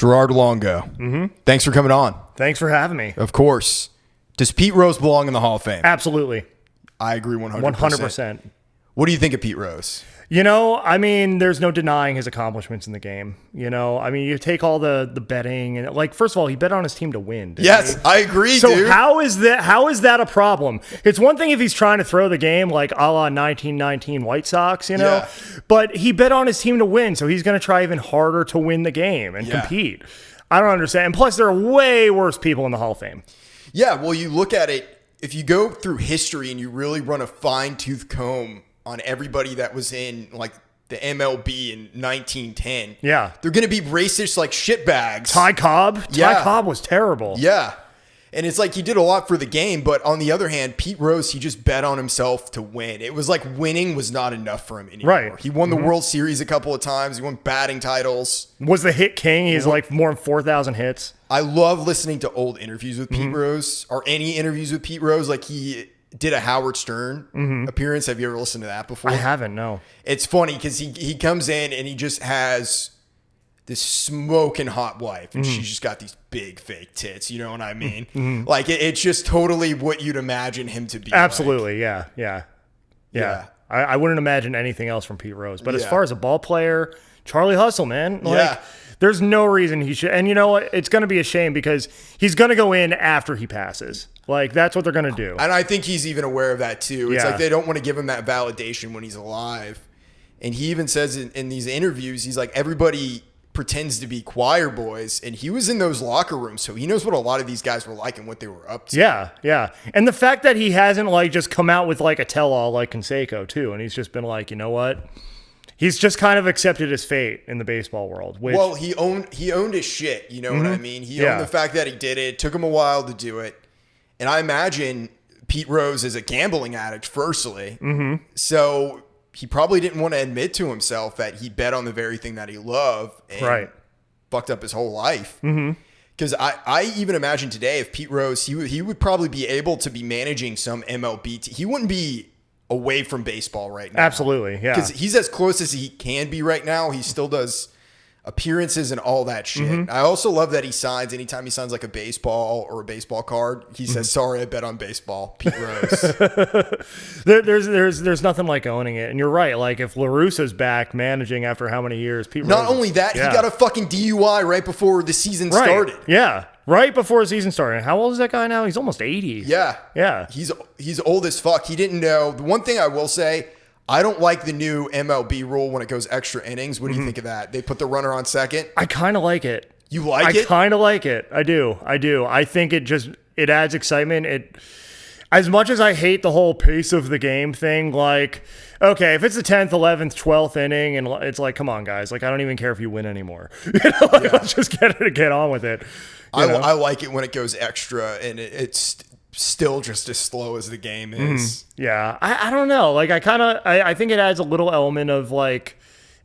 Gerard Longo. Thanks for coming on. Thanks for having me. Of course. Does Pete Rose belong in the Hall of Fame? Absolutely. I agree 100%. 100%. What do you think of Pete Rose? You know, I mean, there's no denying his accomplishments in the game. You know, I mean, you take all the betting and like, first of all, he bet on his team to win. Yes, I agree, so dude. how is that a problem? It's one thing if he's trying to throw the game like a la 1919 White Sox, you know, but he bet on his team to win. So he's going to try even harder to win the game and compete. I don't understand. And plus, there are way worse people in the Hall of Fame. Yeah, well, you look at it, if you go through history and you really run a fine-tooth comb on everybody that was in like the MLB in 1910. Yeah. They're going to be racist like shitbags. Ty Cobb? Ty Cobb was terrible. Yeah. And it's like he did a lot for the game, but on the other hand, Pete Rose, he just bet on himself to win. It was like winning was not enough for him anymore. Right. He won the World Series a couple of times. He won batting titles. Was the hit king. He's like more than 4,000 hits. I love listening to old interviews with Pete Rose or any interviews with Pete Rose. Like he did a Howard Stern appearance. Have you ever listened to that before? I haven't, no. It's funny because he comes in and he just has this smoking hot wife and she's just got these big fake tits. You know what I mean? Like it's just totally what you'd imagine him to be. Absolutely. Like. Yeah. I wouldn't imagine anything else from Pete Rose. But as far as a ball player, Charlie Hustle, man. Like, there's no reason he should. And you know what? It's going to be a shame because he's going to go in after he passes. Like, that's what they're going to do. And I think he's even aware of that, too. It's like they don't want to give him that validation when he's alive. And he even says in these interviews, he's like, everybody pretends to be choir boys. And he was in those locker rooms, so he knows what a lot of these guys were like and what they were up to. Yeah. And the fact that he hasn't, like, just come out with, like, a tell-all like Canseco, too. And he's just been like, you know what? He's just kind of accepted his fate in the baseball world. Well, he owned his shit. You know what I mean? He owned the fact that he did it. It took him a while to do it. And I imagine Pete Rose is a gambling addict, firstly. So he probably didn't want to admit to himself that he bet on the very thing that he loved and fucked up his whole life. Because I even imagine today if Pete Rose, he would probably be able to be managing some MLB. He wouldn't be away from baseball right now. Absolutely, yeah. Because he's as close as he can be right now. He still does appearances and all that shit. I also love that he signs, anytime he signs like a baseball or a baseball card, he says, sorry, I bet on baseball, Pete Rose. There's nothing like owning it. And you're right. Like if La Russa's back managing after how many years, Pete Rose. Not only that, he got a fucking DUI right before the season started. Yeah. Right before the season started. How old is that guy now? He's almost 80. Yeah. He's old as fuck. He didn't know. The one thing I will say, I don't like the new MLB rule when it goes extra innings. What do you think of that? They put the runner on second. I kind of like it. You like it? I kind of like it. I do. I think it adds excitement. As much as I hate the whole pace of the game thing, like, okay, if it's the 10th, 11th, 12th inning, and it's like, come on, guys. Like, I don't even care if you win anymore. Let's just get on with it. I like it when it goes extra and it's still just as slow as the game is. Yeah. I don't know. Like I think it adds a little element of like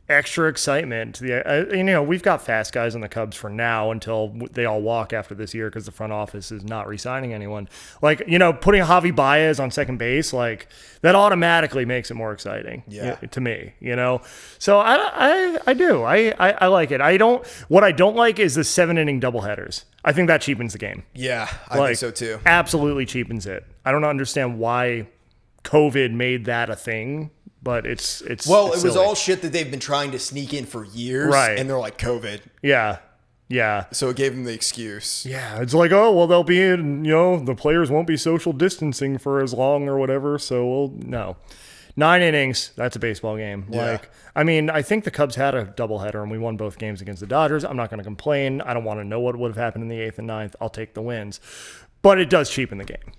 extra excitement to the, we've got fast guys in the Cubs for now until they all walk after this year because the front office is not re-signing anyone. Like, putting Javi Baez on second base, like that automatically makes it more exciting to me, So I do. I like it. What I don't like is the 7-inning doubleheaders. I think that cheapens the game. Yeah, I think so too. Absolutely cheapens it. I don't understand why COVID made that a thing. But it's it was all shit that they've been trying to sneak in for years, right? And they're like COVID, yeah. So it gave them the excuse. Yeah, it's like, oh well, they'll be in, the players won't be social distancing for as long or whatever. So no, 9 innings. That's a baseball game. Yeah. Like, I mean, I think the Cubs had a doubleheader and we won both games against the Dodgers. I'm not going to complain. I don't want to know what would have happened in the 8th and 9th. I'll take the wins, but it does cheapen the game.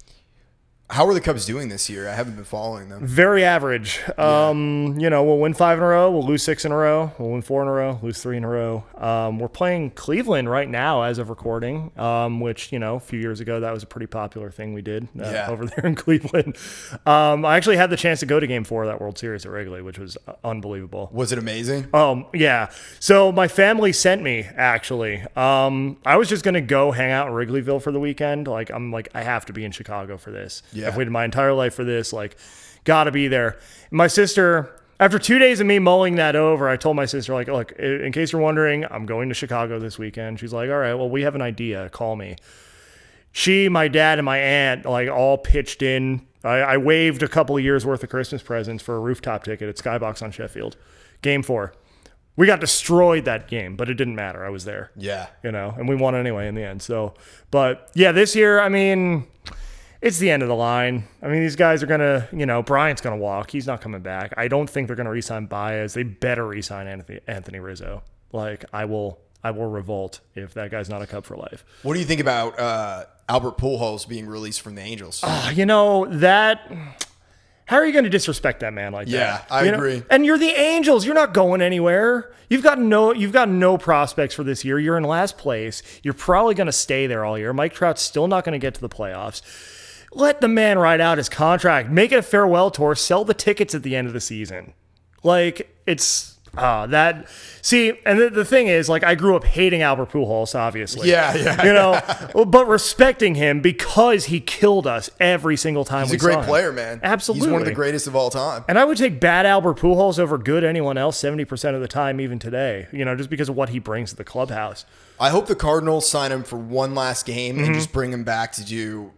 How are the Cubs doing this year? I haven't been following them. Very average. We'll win 5 in a row. We'll lose 6 in a row. We'll win 4 in a row, lose 3 in a row. We're playing Cleveland right now as of recording, which, a few years ago, that was a pretty popular thing we did over there in Cleveland. I actually had the chance to go to Game 4 of that World Series at Wrigley, which was unbelievable. Was it amazing? Yeah. So my family sent me, actually. I was just going to go hang out in Wrigleyville for the weekend. Like, I have to be in Chicago for this. Yeah. I've waited my entire life for this. Like, gotta be there. My sister, After 2 days of me mulling that over, I told my sister, like, look, in case you're wondering, I'm going to Chicago this weekend. She's like, all right, well, we have an idea. Call me. She, my dad, and my aunt, like, all pitched in. I waived a couple of years worth of Christmas presents for a rooftop ticket at Skybox on Sheffield. Game 4. We got destroyed that game, but it didn't matter. I was there. Yeah. And we won anyway in the end. So, but yeah, this year, I mean, it's the end of the line. I mean, these guys are going to, Bryant's going to walk. He's not coming back. I don't think they're going to re-sign Baez. They better re-sign Anthony Rizzo. Like, I will revolt if that guy's not a Cub for life. What do you think about Albert Pujols being released from the Angels? How are you going to disrespect that man like that? Yeah, I agree. And you're the Angels. You're not going anywhere. You've got no prospects for this year. You're in last place. You're probably going to stay there all year. Mike Trout's still not going to get to the playoffs. Let the man ride out his contract. Make it a farewell tour. Sell the tickets at the end of the season. Like, it's... and the thing is, like, I grew up hating Albert Pujols, obviously. Yeah. But respecting him because he killed us every single time we saw him. He's a great player, man. Absolutely. He's one of the greatest of all time. And I would take bad Albert Pujols over good anyone else 70% of the time, even today, just because of what he brings to the clubhouse. I hope the Cardinals sign him for one last game and just bring him back to do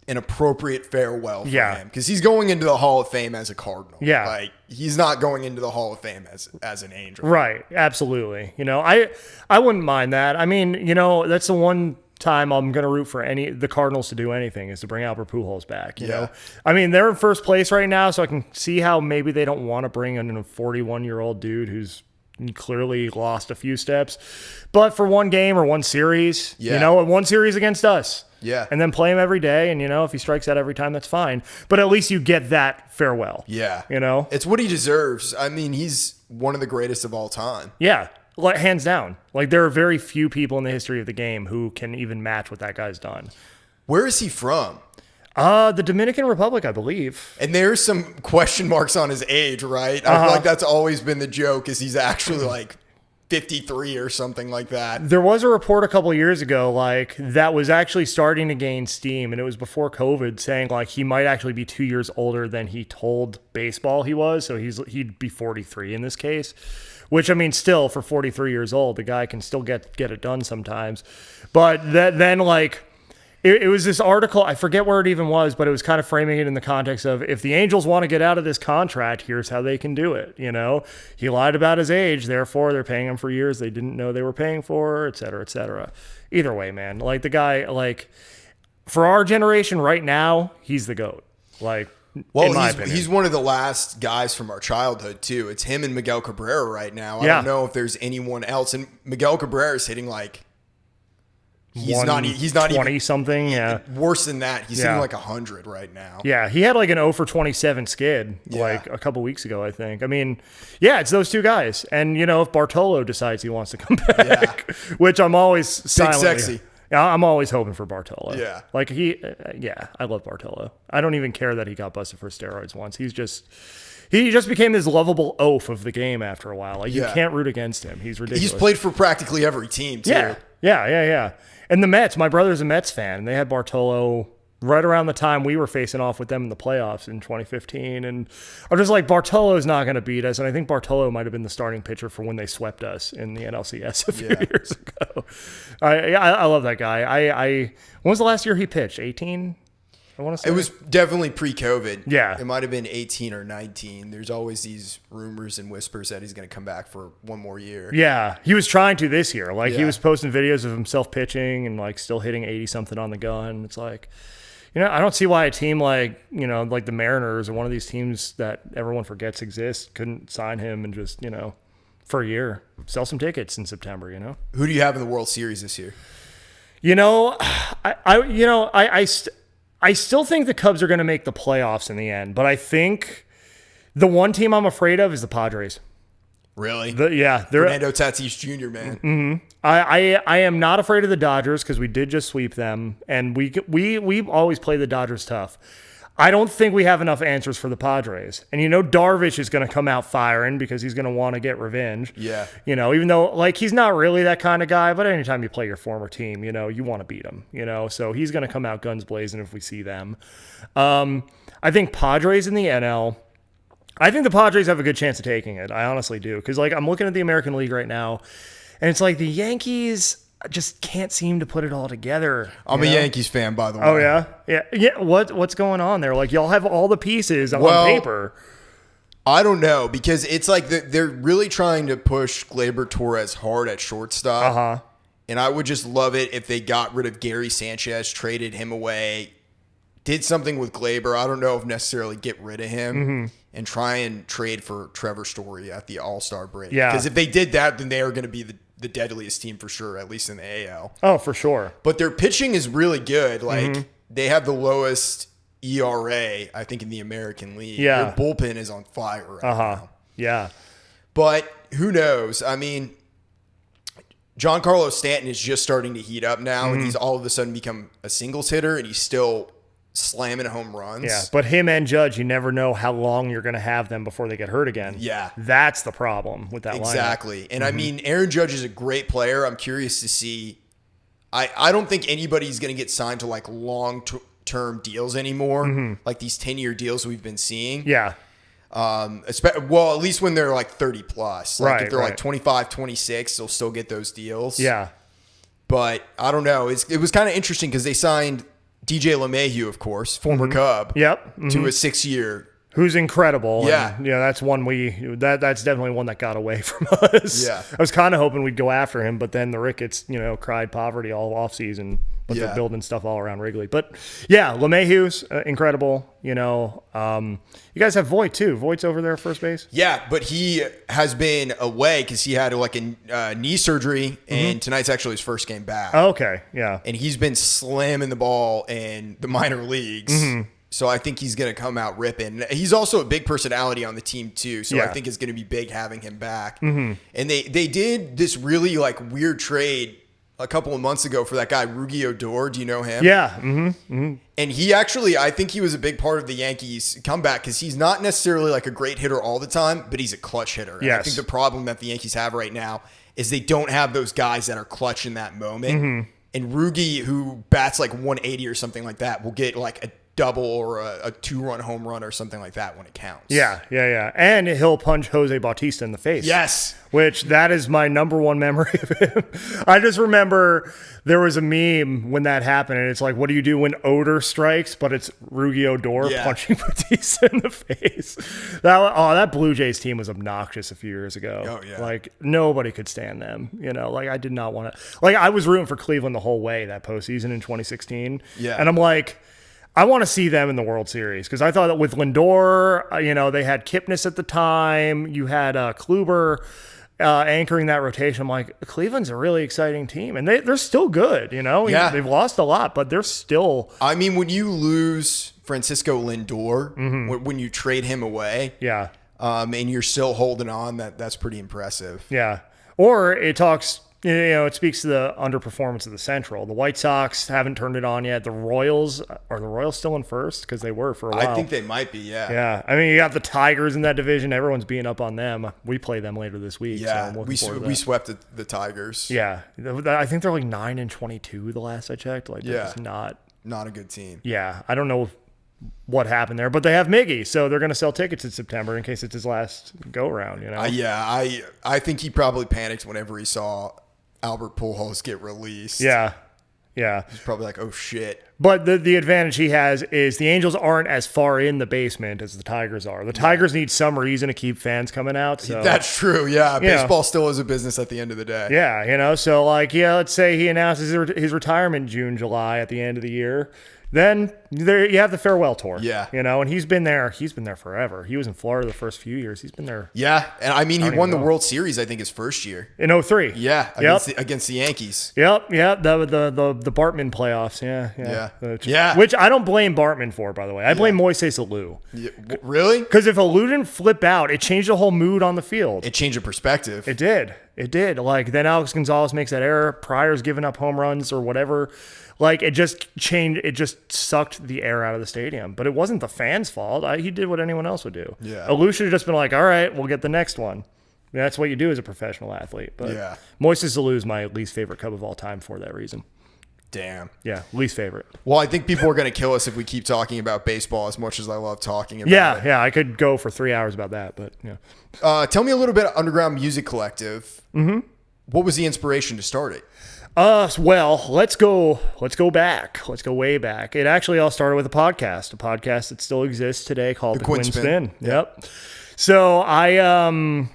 an appropriate farewell for him, because he's going into the Hall of Fame as a Cardinal. Yeah, like, he's not going into the Hall of Fame as an Angel. Right, absolutely. I wouldn't mind that. I mean, that's the one time I'm going to root for the Cardinals to do anything is to bring Albert Pujols back. You know, I mean, they're in first place right now, so I can see how maybe they don't want to bring in a 41-year-old dude who's clearly lost a few steps, but for one game or one series, one series against us. Yeah. And then play him every day. And, if he strikes out every time, that's fine. But at least you get that farewell. Yeah. It's what he deserves. I mean, he's one of the greatest of all time. Yeah. Like, hands down. Like, there are very few people in the history of the game who can even match what that guy's done. Where is he from? The Dominican Republic, I believe. And there's some question marks on his age, right? I feel like that's always been the joke, is he's actually like 53 or something like that. There was a report a couple of years ago, like, that was actually starting to gain steam, and it was before COVID, saying like he might actually be 2 years older than he told baseball he was. So he'd be 43 in this case, which, I mean, still for 43 years old, the guy can still get it done sometimes. But then like, it was this article, I forget where it even was, but it was kind of framing it in the context of, if the Angels want to get out of this contract, here's how they can do it. He lied about his age, therefore they're paying him for years they didn't know they were paying for, et cetera, et cetera. Either way, man, like, the guy, like, for our generation right now, he's the GOAT. Like, well, he's one of the last guys from our childhood too. It's him and Miguel Cabrera right now. I don't know if there's anyone else. And Miguel Cabrera is hitting like, He's not 20 even something. Yeah, worse than that. He's hitting like 100 right now. Yeah, he had like an 0 for 27 skid like a couple weeks ago, I think. I mean, it's those two guys. And if Bartolo decides he wants to come back, which I'm always silently, big sexy. I'm always hoping for Bartolo. Yeah, like I love Bartolo. I don't even care that he got busted for steroids once. He just became this lovable oaf of the game after a while. Like, you can't root against him. He's ridiculous. He's played for practically every team too. Yeah. And the Mets, my brother's a Mets fan, and they had Bartolo right around the time we were facing off with them in the playoffs in 2015. And I'm just like, Bartolo's not going to beat us. And I think Bartolo might have been the starting pitcher for when they swept us in the NLCS a few years ago. I love that guy. When was the last year he pitched? 18? I want to say it was definitely pre-COVID. Yeah, it might have been 18 or 19. There's always these rumors and whispers that he's going to come back for one more year. Yeah, he was trying to this year. Like, he was posting videos of himself pitching and like still hitting 80 something on the gun. It's like, I don't see why a team like like the Mariners or one of these teams that everyone forgets exist couldn't sign him and just for a year sell some tickets in September. Who do you have in the World Series this year? I still think the Cubs are going to make the playoffs in the end, but I think the one team I'm afraid of is the Padres. Really? They're Fernando Tatis Jr., man. Mm-hmm. I am not afraid of the Dodgers because we did just sweep them, and we always play the Dodgers tough. I don't think we have enough answers for the Padres. And Darvish is going to come out firing because he's going to want to get revenge. Yeah. Even though like he's not really that kind of guy, but anytime you play your former team, you want to beat him, So he's going to come out guns blazing if we see them. I think Padres in the NL. I think the Padres have a good chance of taking it. I honestly do. Because, like, I'm looking at the American League right now, and it's like the Yankees just can't seem to put it all together. I'm a Yankees fan, by the way. Oh, yeah? Yeah. What's going on there? Like, y'all have all the pieces on paper. I don't know, because it's like they're really trying to push Gleyber Torres hard at shortstop. Uh-huh. And I would just love it if they got rid of Gary Sanchez, traded him away, did something with Gleyber. I don't know if necessarily get rid of him and try and trade for Trevor Story at the All-Star break. Yeah. Because if they did that, then they are going to be the deadliest team for sure, at least in the AL. Oh, for sure. But their pitching is really good. Like, they have the lowest ERA, I think, in the American League. Yeah. Their bullpen is on fire right now. Yeah. But who knows? I mean, Giancarlo Stanton is just starting to heat up now, and he's all of a sudden become a singles hitter, and he's still slamming home runs. Yeah, but him and Judge, you never know how long you're going to have them before they get hurt again. Yeah. That's the problem with that lineup. Exactly. And I mean, Aaron Judge is a great player. I'm curious to see. I don't think anybody's going to get signed to like long-term deals anymore, like these 10-year deals we've been seeing. Yeah. Well, at least when they're like 30 plus. Like if they're like 25, 26, they'll still get those deals. Yeah. But I don't know. It was kind of interesting because they signed DJ LeMahieu, of course, former Cub. Yep. To a 6-year. Who's incredible. Yeah. And, that's one that's definitely one that got away from us. Yeah. I was kind of hoping we'd go after him, but then the Ricketts, cried poverty all offseason, but they're building stuff all around Wrigley. But yeah, LeMahieu's incredible. You guys have Voit too. Voigt's over there at first base. Yeah, but he has been away because he had like a knee surgery, and tonight's actually his first game back. Oh, okay. Yeah. And he's been slamming the ball in the minor leagues. So I think he's going to come out ripping. He's also a big personality on the team too. So I think it's going to be big having him back. And they did this really like weird trade a couple of months ago for that guy, Rugi Odor. Do you know him? Yeah. And he actually, I think he was a big part of the Yankees comeback because he's not necessarily like a great hitter all the time, but he's a clutch hitter. Yes. And I think the problem that the Yankees have right now is they don't have those guys that are clutch in that moment. And Rugi, who bats like 180 or something like that, will get like a double or a 2-run home run or something like that when it counts. Yeah. And he'll punch Jose Bautista in the face. Yes. Which that is my number one memory of him. I just remember there was a meme when that happened, and it's like, what do you do when Odor strikes? But it's Rugi Odor punching Bautista in the face. That Blue Jays team was obnoxious a few years ago. Oh, yeah. Like, nobody could stand them. Like, I did not want to. Like, I was rooting for Cleveland the whole way that postseason in 2016. Yeah. And I'm like, I want to see them in the World Series because I thought that with Lindor, they had Kipnis at the time. You had Kluber anchoring that rotation. I'm like, Cleveland's a really exciting team, and they're still good. Yeah. They've lost a lot, but they're still. I mean, when you lose Francisco Lindor, when you trade him away, and you're still holding on, that's pretty impressive. Yeah, or it talks. It speaks to the underperformance of the Central. The White Sox haven't turned it on yet. The Royals, are the Royals still in first? Because they were for a while. I think they might be, yeah. Yeah. I mean, you got the Tigers in that division. Everyone's beating up on them. We play them later this week. Yeah, so we swept the Tigers. Yeah. I think they're like 9-22 the last I checked. Like, it's not a good team. Yeah. I don't know what happened there, but they have Miggy, so they're going to sell tickets in September in case it's his last go around. I think he probably panicked whenever he saw Albert Pujols get released. Yeah. He's probably like, oh shit. But the advantage he has is the Angels aren't as far in the basement as the Tigers are. The Tigers need some reason to keep fans coming out. So that's true. Yeah. Baseball still is a business at the end of the day. Yeah. So let's say he announces his retirement June, July at the end of the year. Then there you have the farewell tour. Yeah. And he's been there forever. He was in Florida the first few years. He's been there. Yeah. And I mean, he won the World Series, I think, his first year. In 2003. Yeah. Against the Yankees. Yep. Yeah. The Bartman playoffs. Yeah. Which I don't blame Bartman for, by the way. I blame Moises Alou. Yeah. Really? Because if Alou didn't flip out, it changed the whole mood on the field. It changed the perspective. It did. Like, then Alex Gonzalez makes that error. Pryor's giving up home runs or whatever. Like, it just changed. It just sucked the air out of the stadium. But it wasn't the fans' fault. He did what anyone else would do. Yeah. Alou should have just been like, all right, we'll get the next one. That's what you do as a professional athlete. But Moises Alou is my least favorite Cub of all time for that reason. Damn. Yeah, least favorite. Well, I think people are going to kill us if we keep talking about baseball as much as I love talking about it. Yeah, I could go for 3 hours about that, but yeah. Tell me a little bit of Underground Music Collective. Mm-hmm. What was the inspiration to start it? Well, let's go back. Let's go way back. It actually all started with a podcast that still exists today called The Quinn Spin. Yep. So it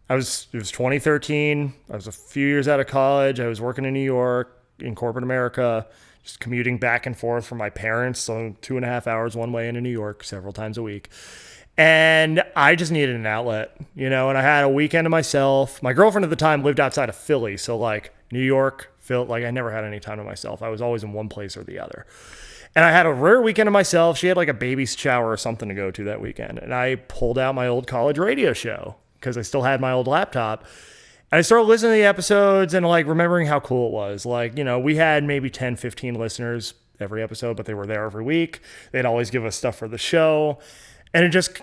was 2013. I was a few years out of college. I was working in New York in corporate America, just commuting back and forth from my parents. So 2.5 hours one way into New York several times a week. And I just needed an outlet, and I had a weekend to myself. My girlfriend at the time lived outside of Philly. So like New York felt like I never had any time to myself. I was always in one place or the other. And I had a rare weekend to myself. She had like a baby shower or something to go to that weekend. And I pulled out my old college radio show because I still had my old laptop. And I started listening to the episodes and like remembering how cool it was. Like, we had maybe 10, 15 listeners every episode, but they were there every week. They'd always give us stuff for the show. And it just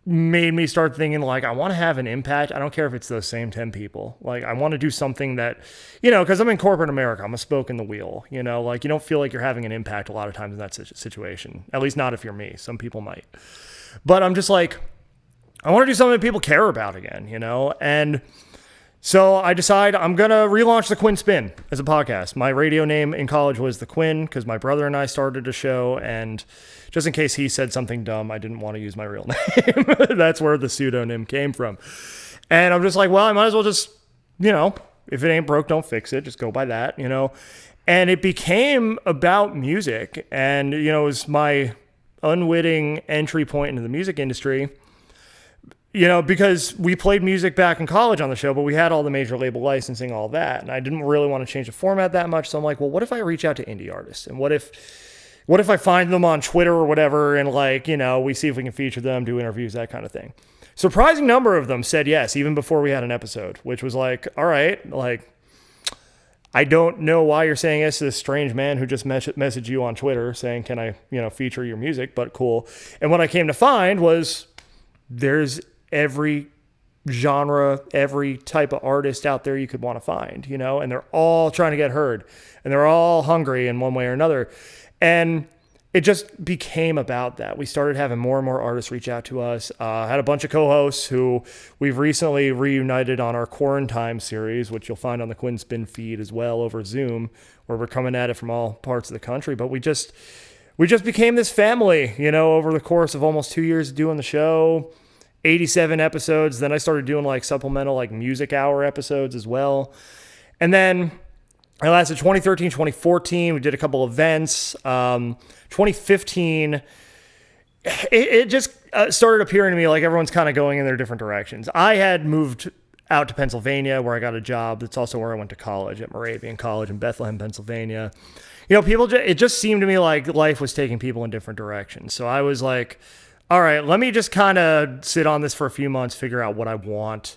made me start thinking like, I want to have an impact. I don't care if it's those same 10 people. Like I want to do something that, because I'm in corporate America, I'm a spoke in the wheel, like you don't feel like you're having an impact a lot of times in that situation. At least not if you're me. Some people might. But I'm just like, I want to do something that people care about again, and so I decide I'm going to relaunch The Quinn Spin as a podcast. My radio name in college was The Quinn because my brother and I started a show, and just in case he said something dumb, I didn't want to use my real name. That's where the pseudonym came from. And I'm just like, well, I might as well just, if it ain't broke, don't fix it. Just go by that, And it became about music. And, it was my unwitting entry point into the music industry. Because we played music back in college on the show, but we had all the major label licensing, all that. And I didn't really want to change the format that much. So I'm like, well, what if I reach out to indie artists? And what if I find them on Twitter or whatever? And like, we see if we can feature them, do interviews, that kind of thing. Surprising number of them said yes, even before we had an episode, which was like, all right, like, I don't know why you're saying yes to this strange man who just messaged you on Twitter saying, can I, feature your music? But cool. And what I came to find was there's every genre, every type of artist out there you could want to find, and they're all trying to get heard and they're all hungry in one way or another. And it just became about that. We started having more and more artists reach out to us. Had a bunch of co-hosts who we've recently reunited on our Quarantine series, which you'll find on the Quinn Spin feed as well over Zoom, where we're coming at it from all parts of the country. But we just became this family, over the course of almost 2 years of doing the show. 87 episodes. Then I started doing like supplemental, like music hour episodes as well. And then I lasted 2013, 2014. We did a couple events. 2015, it just started appearing to me like everyone's kind of going in their different directions. I had moved out to Pennsylvania where I got a job. That's also where I went to college at Moravian College in Bethlehem, Pennsylvania. It just seemed to me like life was taking people in different directions. So I was like, all right, let me just kind of sit on this for a few months, figure out what I want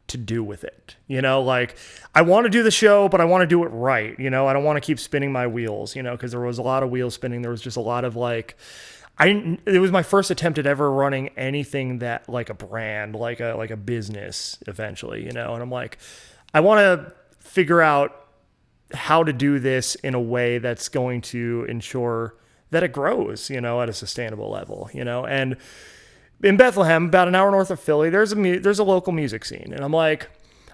to do with it. Like I want to do the show, but I want to do it right. I don't want to keep spinning my wheels, because there was a lot of wheels spinning. There was just a lot of like, it was my first attempt at ever running anything that like a brand, like a business eventually, and I'm like, I want to figure out how to do this in a way that's going to ensure that it grows, at a sustainable level, and in Bethlehem, about an hour north of Philly, there's a local music scene. And I'm like,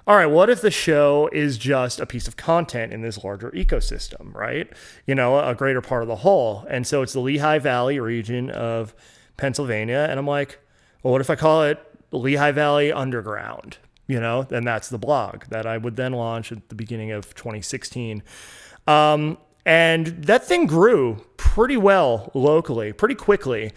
all right, what if the show is just a piece of content in this larger ecosystem, right? A greater part of the whole. And so it's the Lehigh Valley region of Pennsylvania. And I'm like, well, what if I call it Lehigh Valley Underground? Then that's the blog that I would then launch at the beginning of 2016. And that thing grew pretty well locally, pretty quickly.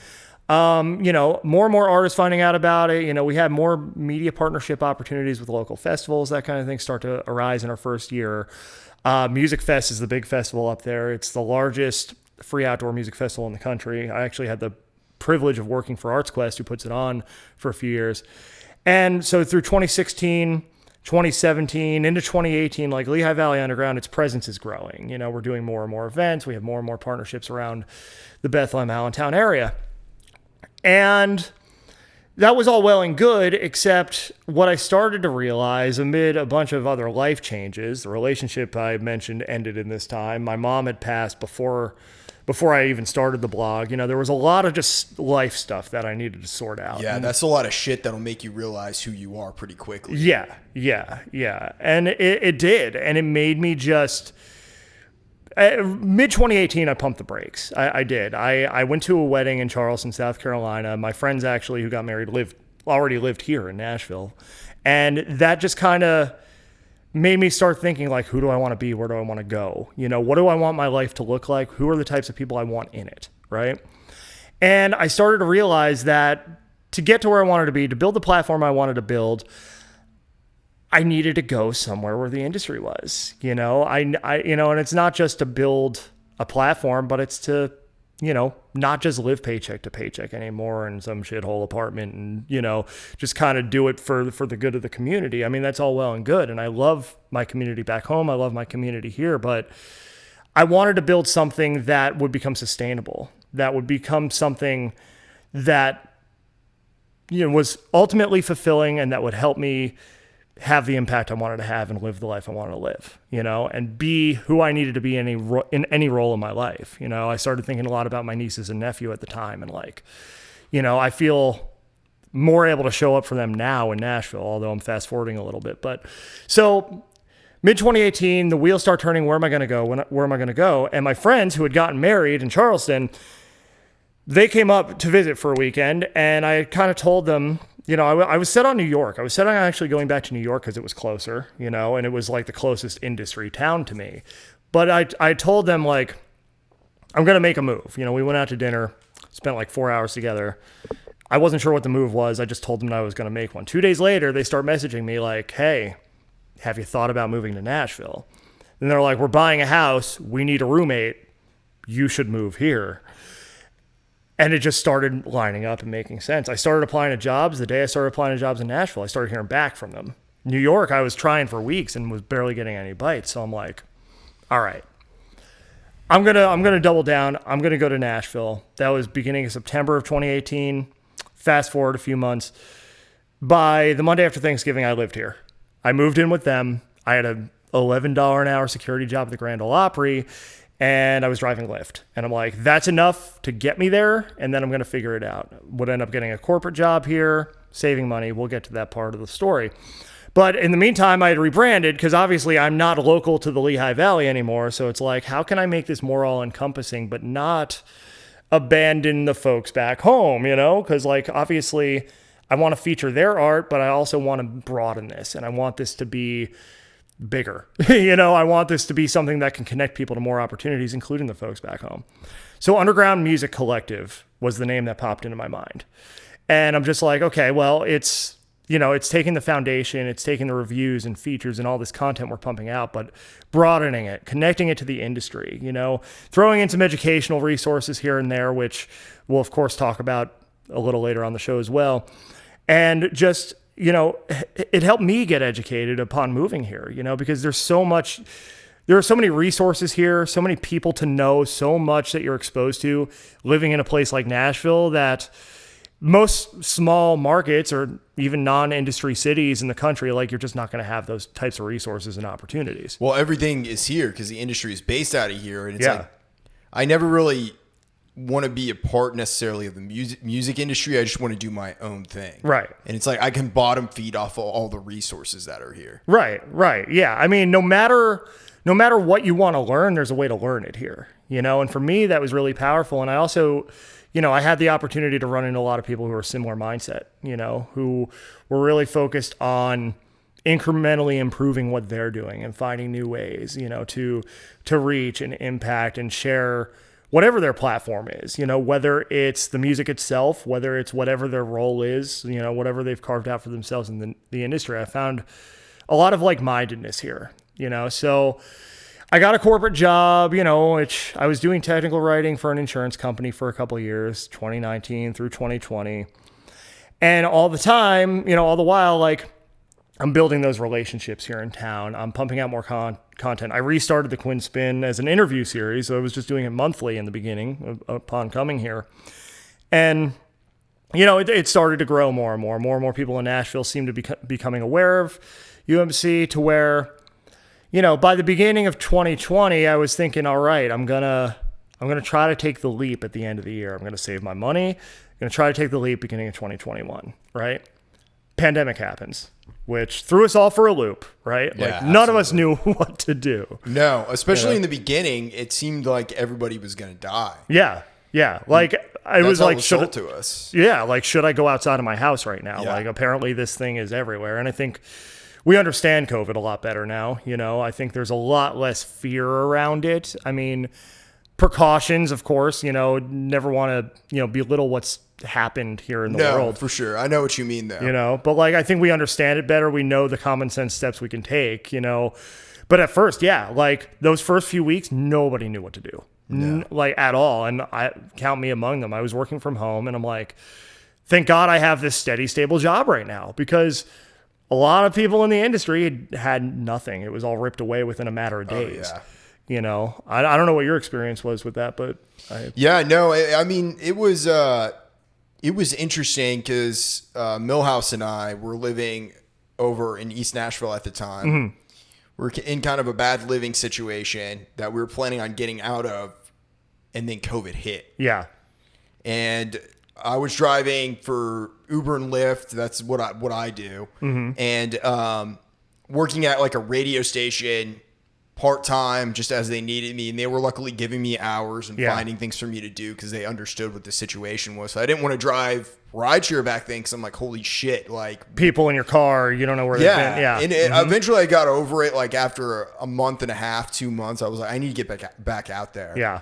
More and more artists finding out about it. We had more media partnership opportunities with local festivals, that kind of thing start to arise in our first year. Music Fest is the big festival up there. It's the largest free outdoor music festival in the country. I actually had the privilege of working for ArtsQuest, who puts it on for a few years. And so through 2016, 2017 into 2018, like Lehigh Valley Underground, its presence is growing. We're doing more and more events. We have more and more partnerships around the Bethlehem, Allentown area. And that was all well and good, except what I started to realize amid a bunch of other life changes, the relationship I mentioned ended in this time. My mom had passed before I even started the blog. There was a lot of just life stuff that I needed to sort out. Yeah, that's a lot of shit that'll make you realize who you are pretty quickly. Yeah. And it did. And it made me just... Mid 2018, I pumped the brakes. I did. I went to a wedding in Charleston, South Carolina. My friends actually who got married already lived here in Nashville. And that just kind of made me start thinking, like, who do I want to be? Where do I want to go? What do I want my life to look like? Who are the types of people I want in it, right? And I started to realize that to get to where I wanted to be, to build the platform I wanted to build, I needed to go somewhere where the industry was, and it's not just to build a platform, but it's to, not just live paycheck to paycheck anymore in some shithole apartment and, just kind of do it for the good of the community. I mean, that's all well and good. And I love my community back home. I love my community here, but I wanted to build something that would become sustainable, that would become something that, was ultimately fulfilling and that would help me have the impact I wanted to have and live the life I wanted to live, and be who I needed to be in any role in my life. I started thinking a lot about my nieces and nephew at the time. And I feel more able to show up for them now in Nashville, although I'm fast forwarding a little bit. But so mid 2018, the wheels start turning. Where am I going to go? Where am I going to go? And my friends who had gotten married in Charleston, they came up to visit for a weekend, and I kind of told them, I was set on New York. I was set on actually going back to New York because it was closer, and it was like the closest industry town to me. But I told them, like, I'm going to make a move. We went out to dinner, spent like 4 hours together. I wasn't sure what the move was. I just told them I was going to make one. 2 days later, they start messaging me like, hey, have you thought about moving to Nashville? And they're like, we're buying a house. We need a roommate. You should move here. And it just started lining up and making sense. I started applying to jobs. The day I started applying to jobs in Nashville, I started hearing back from them. New York, I was trying for weeks and was barely getting any bites. So I'm like, all right, I'm gonna double down. I'm gonna go to Nashville. That was beginning of September of 2018. Fast forward a few months. By the Monday after Thanksgiving, I lived here. I moved in with them. I had a $11 an hour security job at the Grand Ole Opry. And I was driving Lyft. And I'm like, that's enough to get me there. And then I'm going to figure it out. Would end up getting a corporate job here, saving money. We'll get to that part of the story. But in the meantime, I had rebranded because obviously I'm not local to the Lehigh Valley anymore. So it's like, how can I make this more all-encompassing but not abandon the folks back home, Because obviously I want to feature their art, but I also want to broaden this. And I want this to be bigger. I want this to be something that can connect people to more opportunities, including the folks back home. So Underground Music Collective was the name that popped into my mind. And I'm just like, okay, well, it's taking the foundation, it's taking the reviews and features and all this content we're pumping out, but broadening it, connecting it to the industry, throwing in some educational resources here and there, which we'll of course talk about a little later on the show as well. And just, it helped me get educated upon moving here, because there are so many resources here, so many people to know, so much that you're exposed to living in a place like Nashville that most small markets or even non-industry cities in the country, like, you're just not going to have those types of resources and opportunities. Well, everything is here because the industry is based out of here. And it's like, I never really want to be a part necessarily of the music industry. I just want to do my own thing. Right. And it's like I can bottom feed off of all the resources that are here. Right. Yeah. I mean, no matter what you want to learn, there's a way to learn it here, and for me, that was really powerful. And I also, I had the opportunity to run into a lot of people who are similar mindset, who were really focused on incrementally improving what they're doing and finding new ways, to reach and impact and share whatever their platform is, whether it's the music itself, whether it's whatever their role is, whatever they've carved out for themselves in the industry. I found a lot of like-mindedness here, so I got a corporate job, which I was doing technical writing for an insurance company for a couple of years, 2019 through 2020. And all the time, all the while, like, I'm building those relationships here in town. I'm pumping out more content. I restarted the Quinn Spin as an interview series, so I was just doing it monthly in the beginning upon coming here. And it started to grow more and more. More and more people in Nashville seem to be becoming aware of UMC to where, by the beginning of 2020, I was thinking, all right, I'm gonna try to take the leap at the end of the year. I'm gonna save my money. I'm gonna try to take the leap beginning of 2021. Right? Pandemic happens, which threw us all for a loop. Right? Yeah, like none of us knew what to do. No, especially in the beginning, it seemed like everybody was gonna die. Yeah. Yeah. Like I was like, should it to us? Yeah. Like, should I go outside of my house right now? Yeah. Like, apparently this thing is everywhere. And I think we understand COVID a lot better now. I think there's a lot less fear around it. I mean, precautions, of course, never want to, belittle what's happened here in the world. For sure. I know what you mean though. But like, I think we understand it better. We know the common sense steps we can take, but at first, like those first few weeks, nobody knew what to do. No. Like at all. And I count me among them. I was working from home and I'm like, thank God I have this steady, stable job right now, because a lot of people in the industry had nothing. It was all ripped away within a matter of days. Oh, yeah. I don't know what your experience was with that, but I mean, it was interesting because Millhouse and I were living over in East Nashville at the time. Mm-hmm. We're in kind of a bad living situation that we were planning on getting out of, and then COVID hit. Yeah. And I was driving for Uber and Lyft. That's what I do. Mm-hmm. And working at like a radio station part-time just as they needed me. And they were luckily giving me hours and finding things for me to do because they understood what the situation was. So I didn't want to drive rideshare back then because I'm like, holy shit. Like people in your car, you don't know where they've been. Yeah. And eventually I got over it. Like after a month and a half, 2 months, I was like, I need to get back out there. Yeah.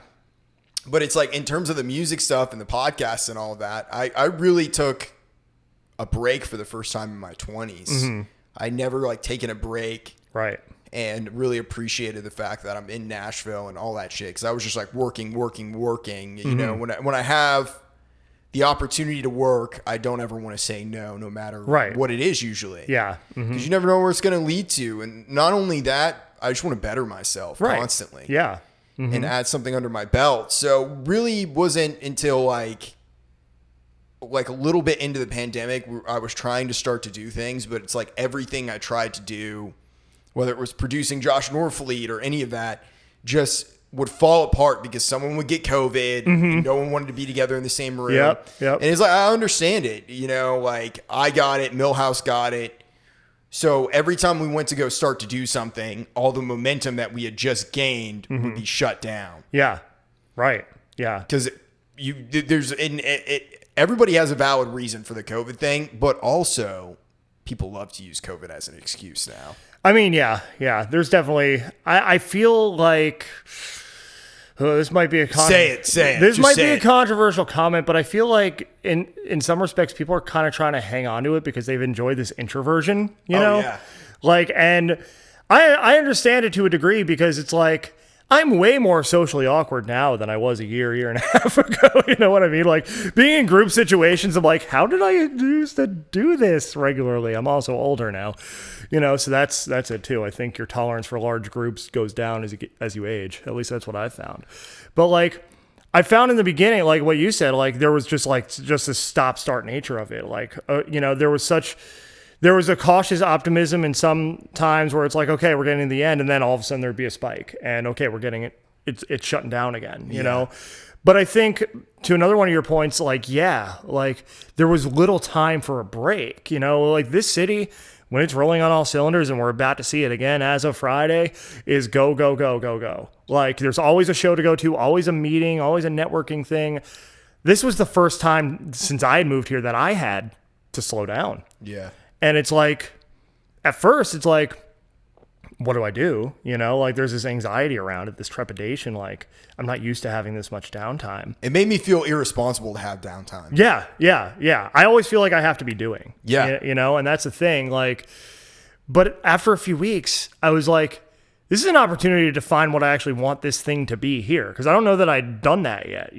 But it's like in terms of the music stuff and the podcasts and all of that, I really took a break for the first time in my 20s. Mm-hmm. I never like taken a break. Right. And really appreciated the fact that I'm in Nashville and all that shit. Cause I was just like working. Mm-hmm. When I have the opportunity to work, I don't ever want to say no matter what it is usually. Yeah. Mm-hmm. Cause you never know where it's going to lead to. And not only that, I just want to better myself constantly. Yeah. Mm-hmm. And add something under my belt. So really wasn't until like a little bit into the pandemic, I was trying to start to do things, but it's like everything I tried to do, whether it was producing Josh Norfleet or any of that, just would fall apart because someone would get COVID. Mm-hmm. And no one wanted to be together in the same room. Yep. And it's like, I understand it. Like I got it. Millhouse got it. So every time we went to go start to do something, all the momentum that we had just gained would be shut down. Yeah. Right. Yeah. Because everybody has a valid reason for the COVID thing, but also people love to use COVID as an excuse now. I mean, yeah. There's definitely. I feel like this might be a say it. This might be a controversial comment, but I feel like in some respects, people are kind of trying to hang on to it because they've enjoyed this introversion. You know, yeah. Like, and I understand it to a degree because it's like I'm way more socially awkward now than I was a year and a half ago. You know what I mean? Like being in group situations, I'm like, how did I used to do this regularly? I'm also older now, so that's it too. I think your tolerance for large groups goes down as you age. At least that's what I found. But like I found in the beginning, like what you said, like there was just a stop-start nature of it. Like, there was a cautious optimism in some times where it's like, okay, we're getting to the end. And then all of a sudden there'd be a spike and okay, we're getting it. It's shutting down again, you know? But I think to another one of your points, like there was little time for a break, like this city, when it's rolling on all cylinders and we're about to see it again as of Friday is go, go, go, go, go. Like there's always a show to go to, always a meeting, always a networking thing. This was the first time since I had moved here that I had to slow down. Yeah. And it's like, at first, it's like, what do I do? Like there's this anxiety around it, this trepidation. Like I'm not used to having this much downtime. It made me feel irresponsible to have downtime. Yeah. I always feel like I have to be doing. Yeah. And that's the thing. Like, but after a few weeks, I was like, this is an opportunity to define what I actually want this thing to be here. Because I don't know that I'd done that yet,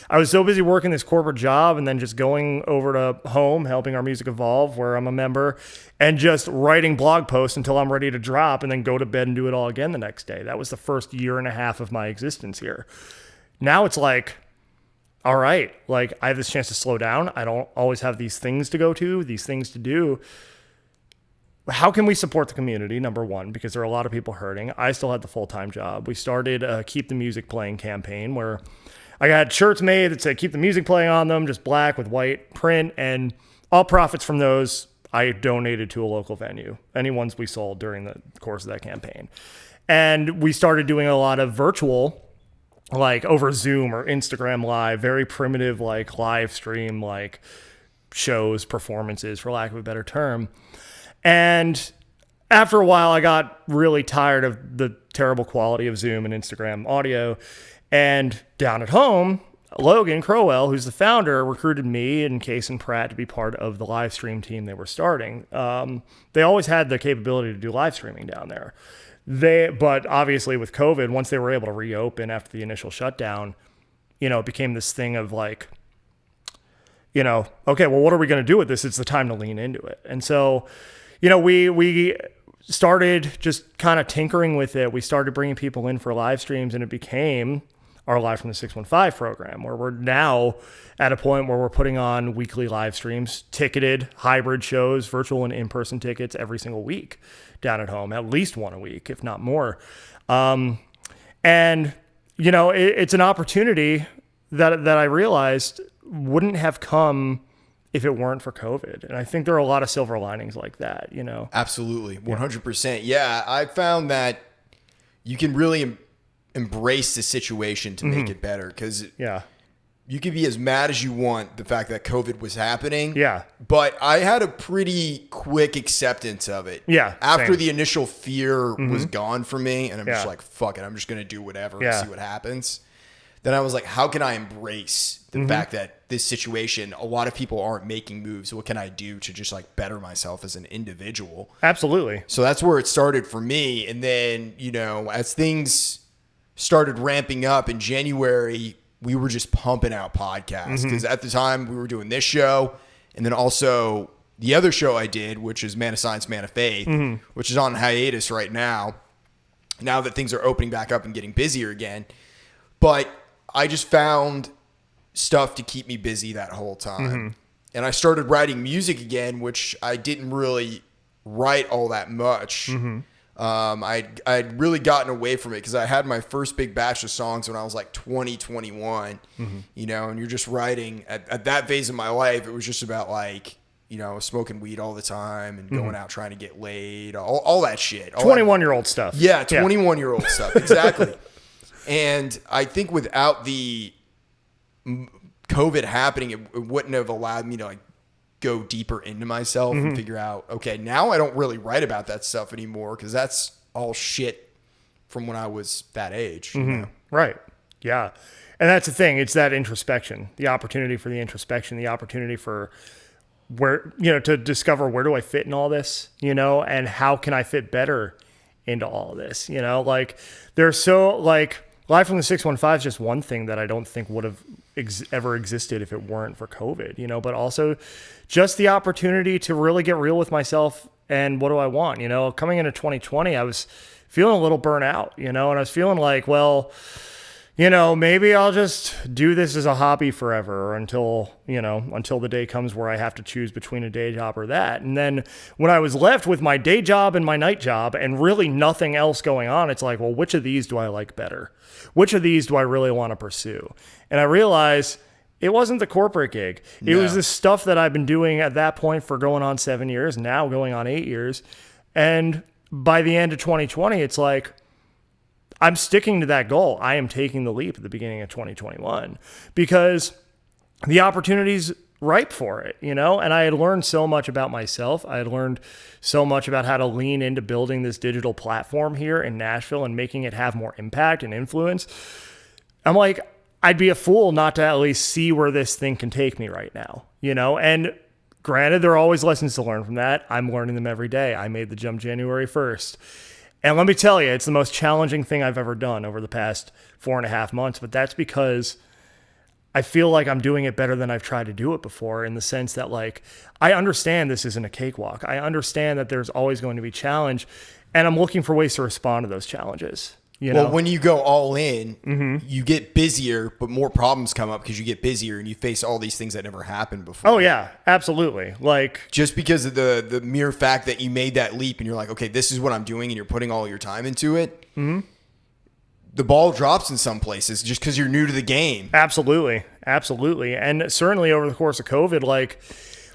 I was so busy working this corporate job and then just going over to home, helping Our Music Evolve, where I'm a member, and just writing blog posts until I'm ready to drop and then go to bed and do it all again the next day. That was the first year and a half of my existence here. Now it's like, all right, like I have this chance to slow down. I don't always have these things to go to, these things to do. How can we support the community? Number one, because there are a lot of people hurting. I still had the full-time job. We started a Keep the Music Playing campaign where I got shirts made that said keep the music playing on them, just black with white print, and all profits from those I donated to a local venue, any ones we sold during the course of that campaign. And we started doing a lot of virtual, like over Zoom or Instagram Live, very primitive, like live stream, like shows, performances, for lack of a better term. And after a while, I got really tired of the terrible quality of Zoom and Instagram audio. And down at home, Logan Crowell, who's the founder, recruited me and Case and Pratt to be part of the live stream team they were starting. They always had the capability to do live streaming down there. But obviously with COVID, once they were able to reopen after the initial shutdown, it became this thing of like, okay, well, what are we going to do with this? It's the time to lean into it. And so, we started just kind of tinkering with it. We started bringing people in for live streams, and it became our Live from the 615 program, where we're now at a point where we're putting on weekly live streams, ticketed hybrid shows, virtual and in-person tickets every single week down at home, at least one a week, if not more. It's an opportunity that I realized wouldn't have come if it weren't for COVID. And I think there are a lot of silver linings like that, Absolutely. 100%. Yeah. I found that you can really embrace the situation to make it better. Cause you could be as mad as you want the fact that COVID was happening. Yeah. But I had a pretty quick acceptance of it. Yeah. After the initial fear was gone from me, and I'm just like, fuck it, I'm just going to do whatever and see what happens. Then I was like, how can I embrace the fact that this situation, a lot of people aren't making moves. What can I do to just like better myself as an individual? Absolutely. So that's where it started for me. And then, as things started ramping up in January, we were just pumping out podcasts because at the time we were doing this show and then also the other show I did, which is Man of Science, Man of Faith, which is on hiatus right now that things are opening back up and getting busier again. But I just found stuff to keep me busy that whole time. And I started writing music again, which I didn't really write all that much. I'd really gotten away from it because I had my first big batch of songs when I was like 20, 21, and you're just writing at that phase of my life. It was just about like, smoking weed all the time and going out trying to get laid, all that shit. 21-year-old stuff. Yeah. 21-year-old stuff. Exactly. And I think without the COVID happening, it wouldn't have allowed me to like go deeper into myself and figure out, okay, now I don't really write about that stuff anymore because that's all shit from when I was that age. Right. Yeah. And that's the thing. It's that introspection, the opportunity for the introspection, the opportunity for where, to discover where do I fit in all this, and how can I fit better into all of this, like there's so like Live from the 615 is just one thing that I don't think would have ever existed if it weren't for COVID, but also just the opportunity to really get real with myself and what do I want, coming into 2020, I was feeling a little burnt out, and I was feeling like, well, maybe I'll just do this as a hobby forever or until the day comes where I have to choose between a day job or that. And then when I was left with my day job and my night job and really nothing else going on, it's like, well, which of these do I like better? Which of these do I really want to pursue? And I realized it wasn't the corporate gig. It was the stuff that I've been doing at that point for going on 7 years, now going on 8 years. And by the end of 2020, it's like, I'm sticking to that goal. I am taking the leap at the beginning of 2021 because the opportunity's ripe for it, and I had learned so much about myself. I had learned so much about how to lean into building this digital platform here in Nashville and making it have more impact and influence. I'm like, I'd be a fool not to at least see where this thing can take me right now, and granted, there are always lessons to learn from that. I'm learning them every day. I made the jump January 1st. And let me tell you, it's the most challenging thing I've ever done over the past 4.5 months. But that's because I feel like I'm doing it better than I've tried to do it before, in the sense that, like, I understand this isn't a cakewalk. I understand that there's always going to be challenge, and I'm looking for ways to respond to those challenges. know? When you go all in, you get busier, but more problems come up because you get busier and you face all these things that never happened before. Oh yeah, absolutely. Like just because of the mere fact that you made that leap and you're like, okay, this is what I'm doing, and you're putting all your time into it. The ball drops in some places just because you're new to the game. Absolutely. And certainly over the course of COVID, like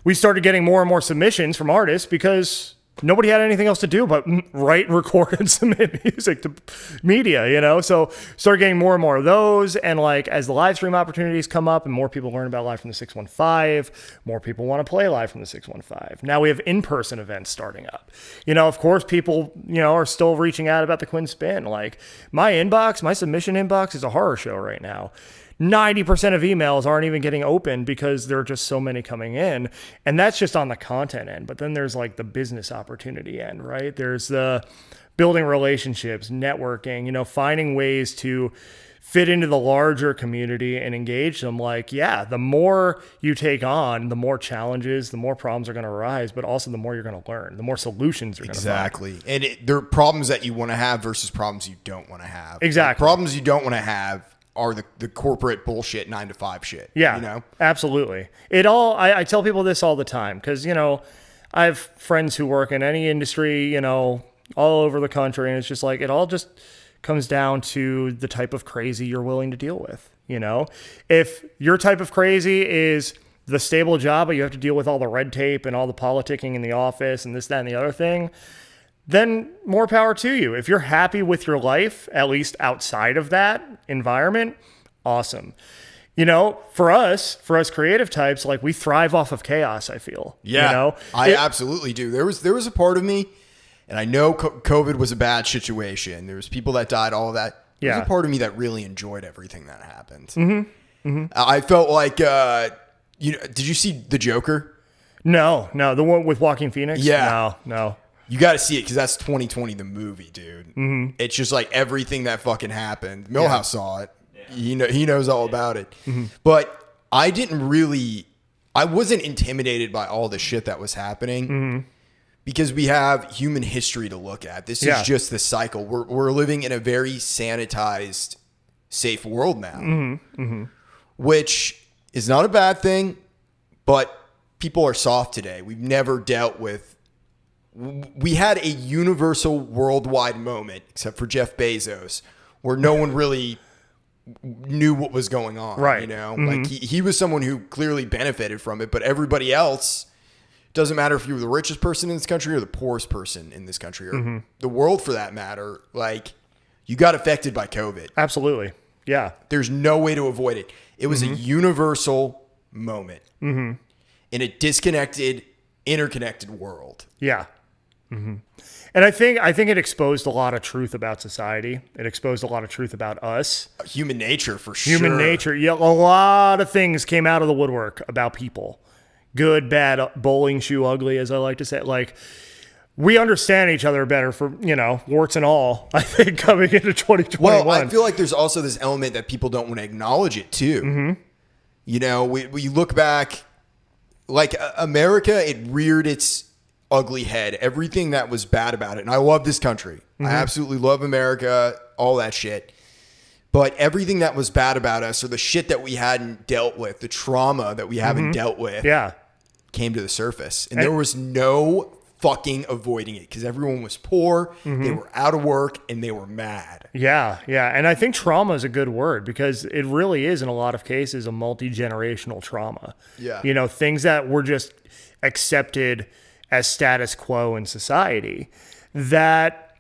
we started getting more and more submissions from artists because nobody had anything else to do but write, record, and submit music to media, you know? So started getting more and more of those. And like, as the live stream opportunities come up and more people learn about Live from the 615, more people want to play Live from the 615. Now we have in-person events starting up. You know, of course, people, you know, are still reaching out about the Quinn Spin. Like my submission inbox is a horror show right now. 90% of emails aren't even getting opened because there are just so many coming in. And that's just on the content end. But then there's like the business opportunity end, right? There's the building relationships, networking, you know, finding ways to fit into the larger community and engage them. Like, yeah, the more you take on, the more challenges, the more problems are going to arise, but also the more you're going to learn, the more solutions you're going to find. Exactly. And there are problems that you want to have versus problems you don't want to have. Exactly. The problems you don't want to have are the corporate bullshit 9-to-5 shit. Yeah, you know? Absolutely. I tell people this all the time because, you know, I have friends who work in any industry, you know, all over the country. And it's just like, it all just comes down to the type of crazy you're willing to deal with. You know, if your type of crazy is the stable job, but you have to deal with all the red tape and all the politicking in the office and this, that, and the other thing, then more power to you. If you're happy with your life, at least outside of that environment, awesome. You know, for us creative types, like we thrive off of chaos, I feel. Yeah, you know? I absolutely do. There was a part of me, and I know COVID was a bad situation. There was people that died, all of that. There's a part of me that really enjoyed everything that happened. I felt like, did you see The Joker? No, the one with Joaquin Phoenix? Yeah. No. You got to see it because that's 2020, the movie, dude. It's just like everything that fucking happened. Millhouse saw it. Yeah. He knows all about it. But I wasn't intimidated by all the shit that was happening because we have human history to look at. This is just the cycle. We're living in a very sanitized, safe world now, which is not a bad thing, but people are soft today. We've never dealt with. We had a universal worldwide moment, except for Jeff Bezos, where no one really knew what was going on. Right. You know, like he was someone who clearly benefited from it, but everybody else, doesn't matter if you were the richest person in this country or the poorest person in this country or the world for that matter, like you got affected by COVID. Absolutely. Yeah. There's no way to avoid it. It was a universal moment in a disconnected, interconnected world. Yeah. And I think it exposed a lot of truth about society. It exposed a lot of truth about us. Human nature, for sure. Human nature. Yeah, a lot of things came out of the woodwork about people. Good, bad, bowling shoe ugly, as I like to say. Like, we understand each other better for, you know, warts and all, I think, coming into 2021. Well, I feel like there's also this element that people don't want to acknowledge it, too. You know, we look back, like, America, it reared its ugly head, everything that was bad about it. And I love this country. I absolutely love America, all that shit. But everything that was bad about us or the shit that we hadn't dealt with, the trauma that we haven't dealt with, came to the surface. And there was no fucking avoiding it because everyone was poor, they were out of work, and they were mad. Yeah. And I think trauma is a good word because it really is, in a lot of cases, a multi-generational trauma. Yeah. You know, things that were just accepted as status quo in society that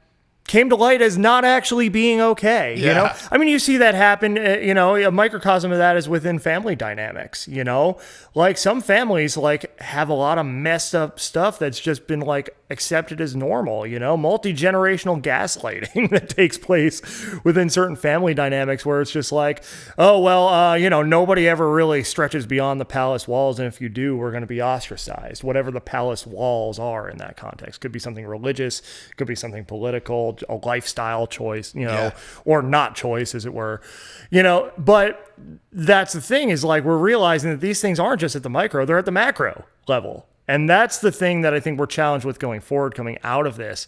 came to light as not actually being okay. You know, I mean, you see that happen, you know, a microcosm of that is within family dynamics, you know, like some families like have a lot of messed up stuff that's just been like accepted as normal, you know, multi-generational gaslighting that takes place within certain family dynamics where it's just like, oh, well, you know, nobody ever really stretches beyond the palace walls. And if you do, we're going to be ostracized, whatever the palace walls are in that context. Could be something religious, could be something political, a lifestyle choice, you know, or not choice, as it were, you know. But that's the thing is like we're realizing that these things aren't just at the micro, they're at the macro level. And that's the thing that I think we're challenged with going forward, coming out of this.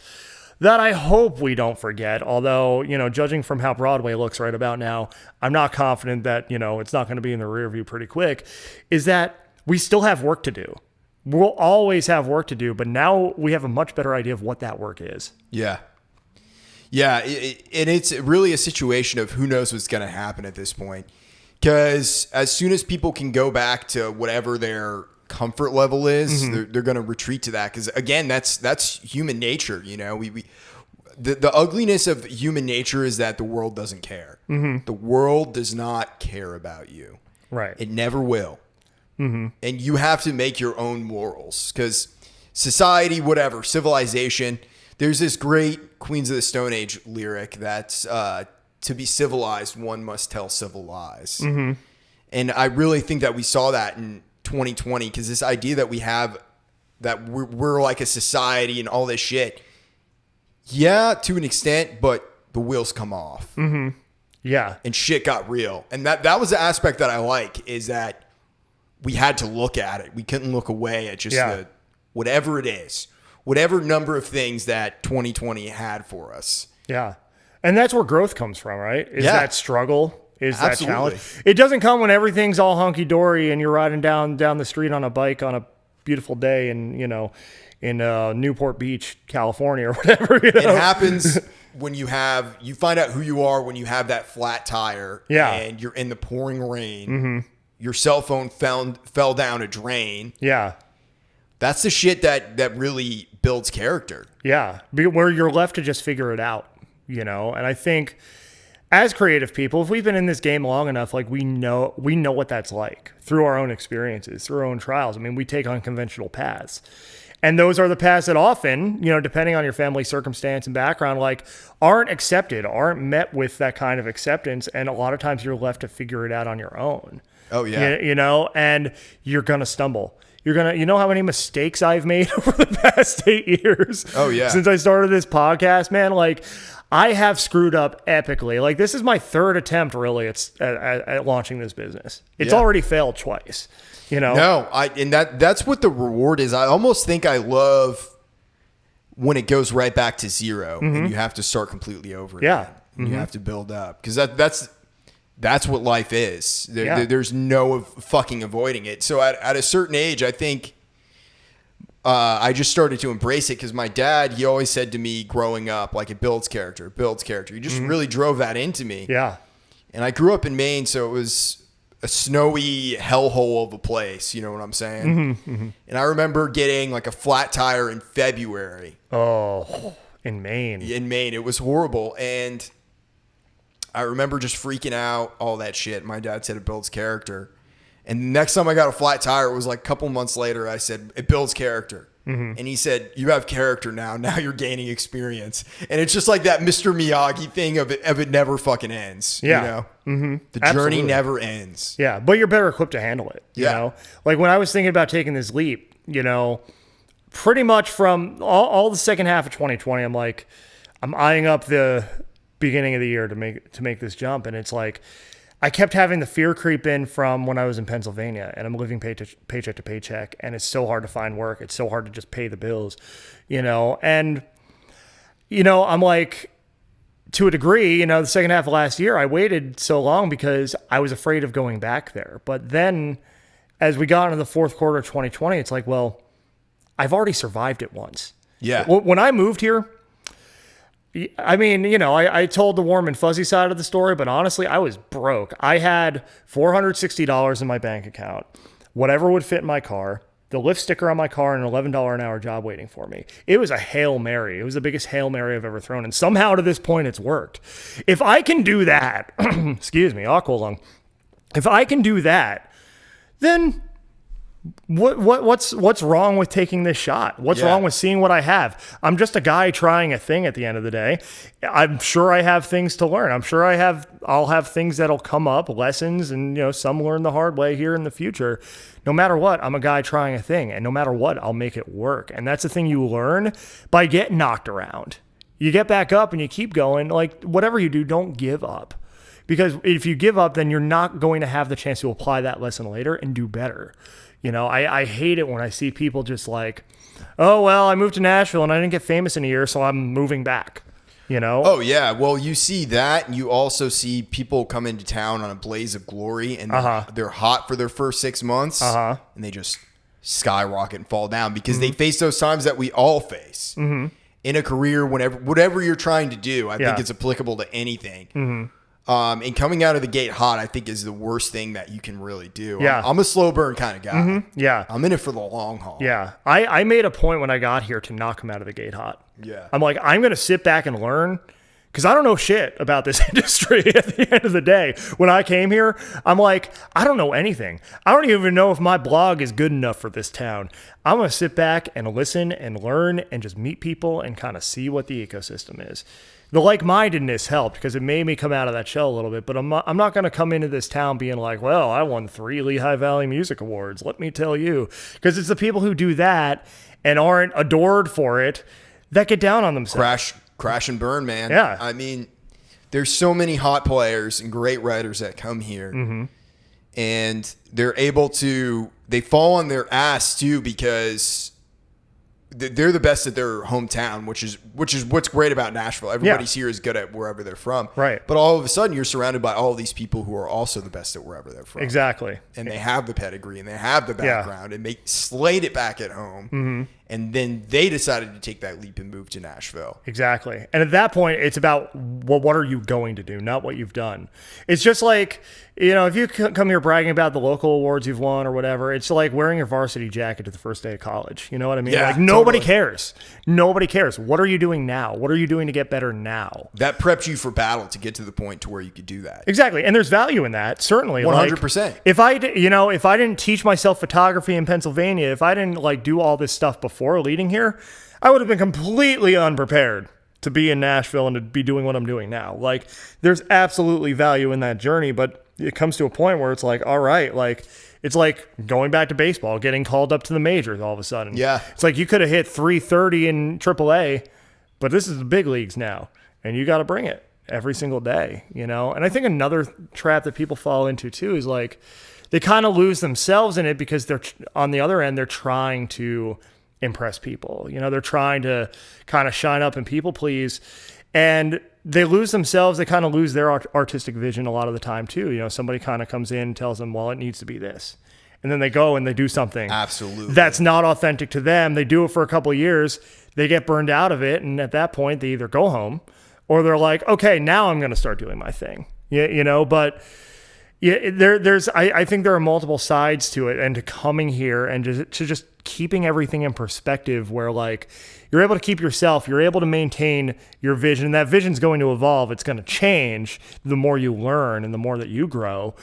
that I hope we don't forget. Although, judging from how Broadway looks right about now, I'm not confident that, it's not going to be in the rear view pretty quick, is that we still have work to do. We'll always have work to do, but now we have a much better idea of what that work is. Yeah. Yeah. And it's really a situation of who knows what's going to happen at this point. Because as soon as people can go back to whatever their comfort level is, they're going to retreat to that. Because again, that's human nature. The ugliness of human nature is that the world doesn't care. The world does not care about you. Right. It never will. And you have to make your own morals, because society, whatever, civilization, there's this great Queens of the Stone Age lyric that's to be civilized, one must tell civil lies. And I really think that we saw that in 2020, because this idea that we have that we're like a society and all this shit. Yeah, to an extent, but the wheels come off. Yeah. And shit got real. And that was the aspect that I like, is that we had to look at it. We couldn't look away at just whatever it is, whatever number of things that 2020 had for us. Yeah. And that's where growth comes from, right? Is that struggle, is that Absolutely. challenge. It doesn't come when everything's all hunky-dory and you're riding down the street on a bike on a beautiful day and, in Newport Beach, California or whatever. It happens when you find out who you are when you have that flat tire and you're in the pouring rain. Your cell phone fell down a drain. Yeah. That's the shit that really builds character. Yeah. Where you're left to just figure it out, And I think as creative people, if we've been in this game long enough, like we know what that's like through our own experiences, through our own trials. I mean, we take unconventional paths. And those are the paths that often, depending on your family circumstance and background, like aren't accepted, aren't met with that kind of acceptance. And a lot of times you're left to figure it out on your own. Oh, yeah. And you're going to stumble. How many mistakes I've made over the past 8 years? Oh, yeah. Since I started this podcast, man, like I have screwed up epically. Like this is my third attempt really at launching this business. It's already failed twice, No, that's what the reward is. I almost think I love when it goes right back to zero and you have to start completely over again. Yeah. And you have to build up, because that's what life is. There's no fucking avoiding it. So at a certain age, I think I just started to embrace it, because my dad, he always said to me growing up, like, it builds character. He just really drove that into me. Yeah. And I grew up in Maine, so it was a snowy hellhole of a place. You know what I'm saying? And I remember getting like a flat tire in February. Oh, in Maine. In Maine. It was horrible. And I remember just freaking out, all that shit. My dad said it builds character. And the next time I got a flat tire, it was like a couple months later, I said, it builds character. And he said, you have character now. Now you're gaining experience. And it's just like that Mr. Miyagi thing of it never fucking ends. Yeah. The journey never ends. Yeah. But you're better equipped to handle it. You know? Like when I was thinking about taking this leap, pretty much from all the second half of 2020, I'm like, I'm eyeing up the beginning of the year to make this jump. And it's like, I kept having the fear creep in from when I was in Pennsylvania, and I'm living paycheck to paycheck, and it's so hard to find work. It's so hard to just pay the bills, and, I'm like, to a degree, the second half of last year, I waited so long because I was afraid of going back there. But then as we got into the fourth quarter of 2020, it's like, well, I've already survived it once. Yeah. When I moved here, I mean, I told the warm and fuzzy side of the story, but honestly, I was broke. I had $460 in my bank account, whatever would fit in my car, the lift sticker on my car, and an $11 an hour job waiting for me. It was a Hail Mary. It was the biggest Hail Mary I've ever thrown. And somehow to this point, it's worked. If I can do that, excuse me, aqua lung. If I can do that, then what's wrong with taking this shot? What's wrong with seeing what I have? I'm just a guy trying a thing at the end of the day. I'm sure I have things to learn. I'm sure I'll have things that'll come up, lessons, and some learn the hard way here in the future. No matter what, I'm a guy trying a thing, and no matter what, I'll make it work. And that's the thing you learn by getting knocked around. You get back up and you keep going. Like whatever you do, don't give up. Because if you give up, then you're not going to have the chance to apply that lesson later and do better. You know, I hate it when I see people just like, oh, well, I moved to Nashville and I didn't get famous in a year, so I'm moving back. You know? Oh, yeah. Well, you see that, and you also see people come into town on a blaze of glory, and they're hot for their first 6 months, and they just skyrocket and fall down because they face those times that we all face in a career. Whatever you're trying to do, I think it's applicable to anything. And coming out of the gate hot, I think, is the worst thing that you can really do. Yeah. I'm a slow burn kind of guy. Yeah. I'm in it for the long haul. Yeah. I made a point when I got here to not come out of the gate hot. Yeah. I'm like, I'm going to sit back and learn because I don't know shit about this industry at the end of the day. When I came here, I'm like, I don't know anything. I don't even know if my blog is good enough for this town. I'm going to sit back and listen and learn and just meet people and kind of see what the ecosystem is. The like-mindedness helped because it made me come out of that shell a little bit, but I'm not going to come into this town being like, well, I won 3 Lehigh Valley Music Awards. Let me tell you. Because it's the people who do that and aren't adored for it that get down on themselves. Crash and burn, man. Yeah. I mean, there's so many hot players and great writers that come here, and they're able to, they fall on their ass too because they're the best at their hometown, which is what's great about Nashville. Everybody's here is good at wherever they're from. Right. But all of a sudden, you're surrounded by all these people who are also the best at wherever they're from. Exactly. And they have the pedigree and they have the background and they slayed it back at home. And then they decided to take that leap and move to Nashville. Exactly. And at that point, it's about, well, what are you going to do, not what you've done. It's just like, you know, if you come here bragging about the local awards you've won or whatever, it's like wearing your varsity jacket to the first day of college. You know what I mean? Yeah, like nobody cares. Nobody cares. What are you doing now? What are you doing to get better now? That prepped you for battle to get to the point to where you could do that. Exactly. And there's value in that, certainly. 100%. Like, if I didn't teach myself photography in Pennsylvania, if I didn't like do all this stuff before leading here, I would have been completely unprepared to be in Nashville and to be doing what I'm doing now. Like, there's absolutely value in that journey, but it comes to a point where it's like, all right, like, it's like going back to baseball, getting called up to the majors all of a sudden. Yeah. It's like you could have hit 330 in AAA, but this is the big leagues now, and you got to bring it every single day, you know? And I think another trap that people fall into too is like they kind of lose themselves in it because they're on the other end, they're trying to impress people. You know, they're trying to kind of shine up and people please, and they lose themselves. They kind of lose their artistic vision a lot of the time too. You know, somebody kind of comes in and tells them, well, it needs to be this. And then they go and they do something absolutely that's not authentic to them. They do it for a couple of years. They get burned out of it. And at that point, they either go home or they're like, okay, now I'm going to start doing my thing. Yeah, you know, but yeah, I think there are multiple sides to it, and to coming here and just keeping everything in perspective where like you're able to keep yourself, you're able to maintain your vision, and that vision's going to evolve. It's going to change the more you learn and the more that you grow.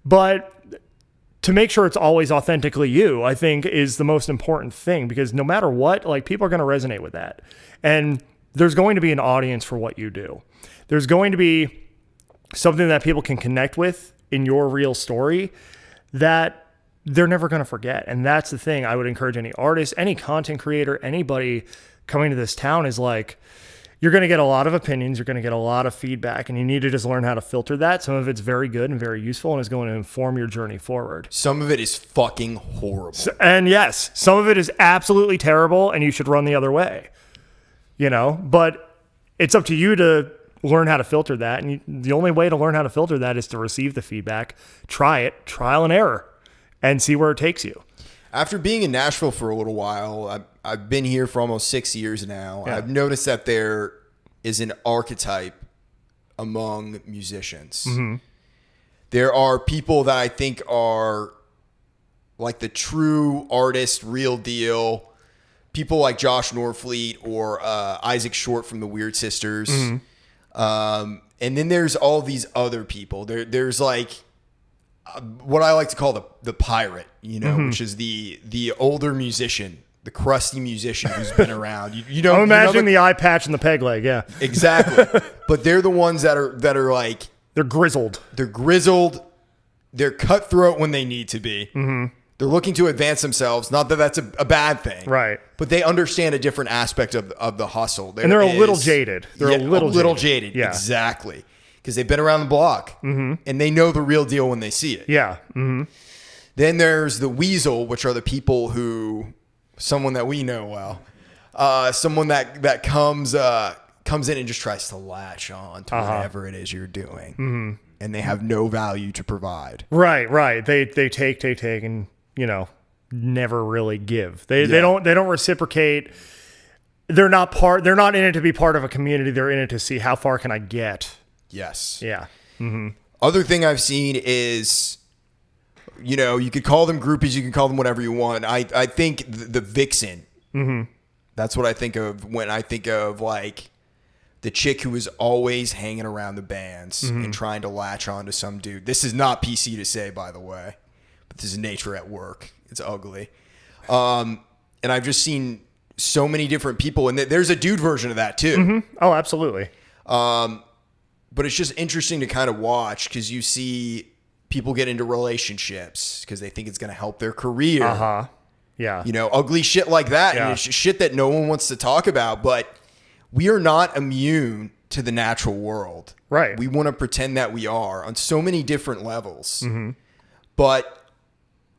But to make sure it's always authentically you, I think is the most important thing, because no matter what, like people are going to resonate with that. And there's going to be an audience for what you do. There's going to be something that people can connect with in your real story that they're never going to forget. And that's the thing I would encourage any artist, any content creator, anybody coming to this town is like, you're going to get a lot of opinions. You're going to get a lot of feedback, and you need to just learn how to filter that. Some of it's very good and very useful and is going to inform your journey forward. Some of it is fucking horrible. And yes, some of it is absolutely terrible and you should run the other way, you know, but it's up to you to learn how to filter that. And the only way to learn how to filter that is to receive the feedback, try it, trial and error, and see where it takes you. After being in Nashville for a little while, I've been here for almost 6 years now. Yeah. I've noticed that there is an archetype among musicians. Mm-hmm. There are people that I think are like the true artist, real deal. People like Josh Norfleet or Isaac Short from the Weird Sisters. Mm-hmm. And then there's all these other people. There's like what I like to call the pirate, you know, mm-hmm. which is the older musician, the crusty musician who's been around. You know, I'm imagining the eye patch and the peg leg. Yeah, exactly. But they're the ones that are like they're grizzled. They're grizzled. They're cutthroat when they need to be. Mm-hmm. They're looking to advance themselves. Not that that's a bad thing, right? But they understand a different aspect of the hustle. And they're a little jaded. They're a little jaded. Yeah. Exactly. Because they've been around the block, mm-hmm. and they know the real deal when they see it. Yeah. Mm-hmm. Then there's the weasel, which are the people who, someone that we know well, someone that comes in and just tries to latch on to whatever it is you're doing, and they have no value to provide. Right. They take, and never really give. They don't reciprocate. They're not in it to be part of a community. They're in it to see how far can I get. Yes. Yeah. Other thing I've seen is, you could call them groupies, you can call them whatever you want. I think the vixen. That's what I think of when I think of like the chick who is always hanging around the bands and trying to latch on to some dude. This is not PC to say, by the way, but this is nature at work. It's ugly. And I've just seen so many different people, and there's a dude version of that too. Oh, absolutely. But it's just interesting to kind of watch because you see people get into relationships because they think it's going to help their career. Yeah. Ugly shit like that. Yeah. And it's shit that no one wants to talk about, but we are not immune to the natural world. Right. We want to pretend that we are on so many different levels. But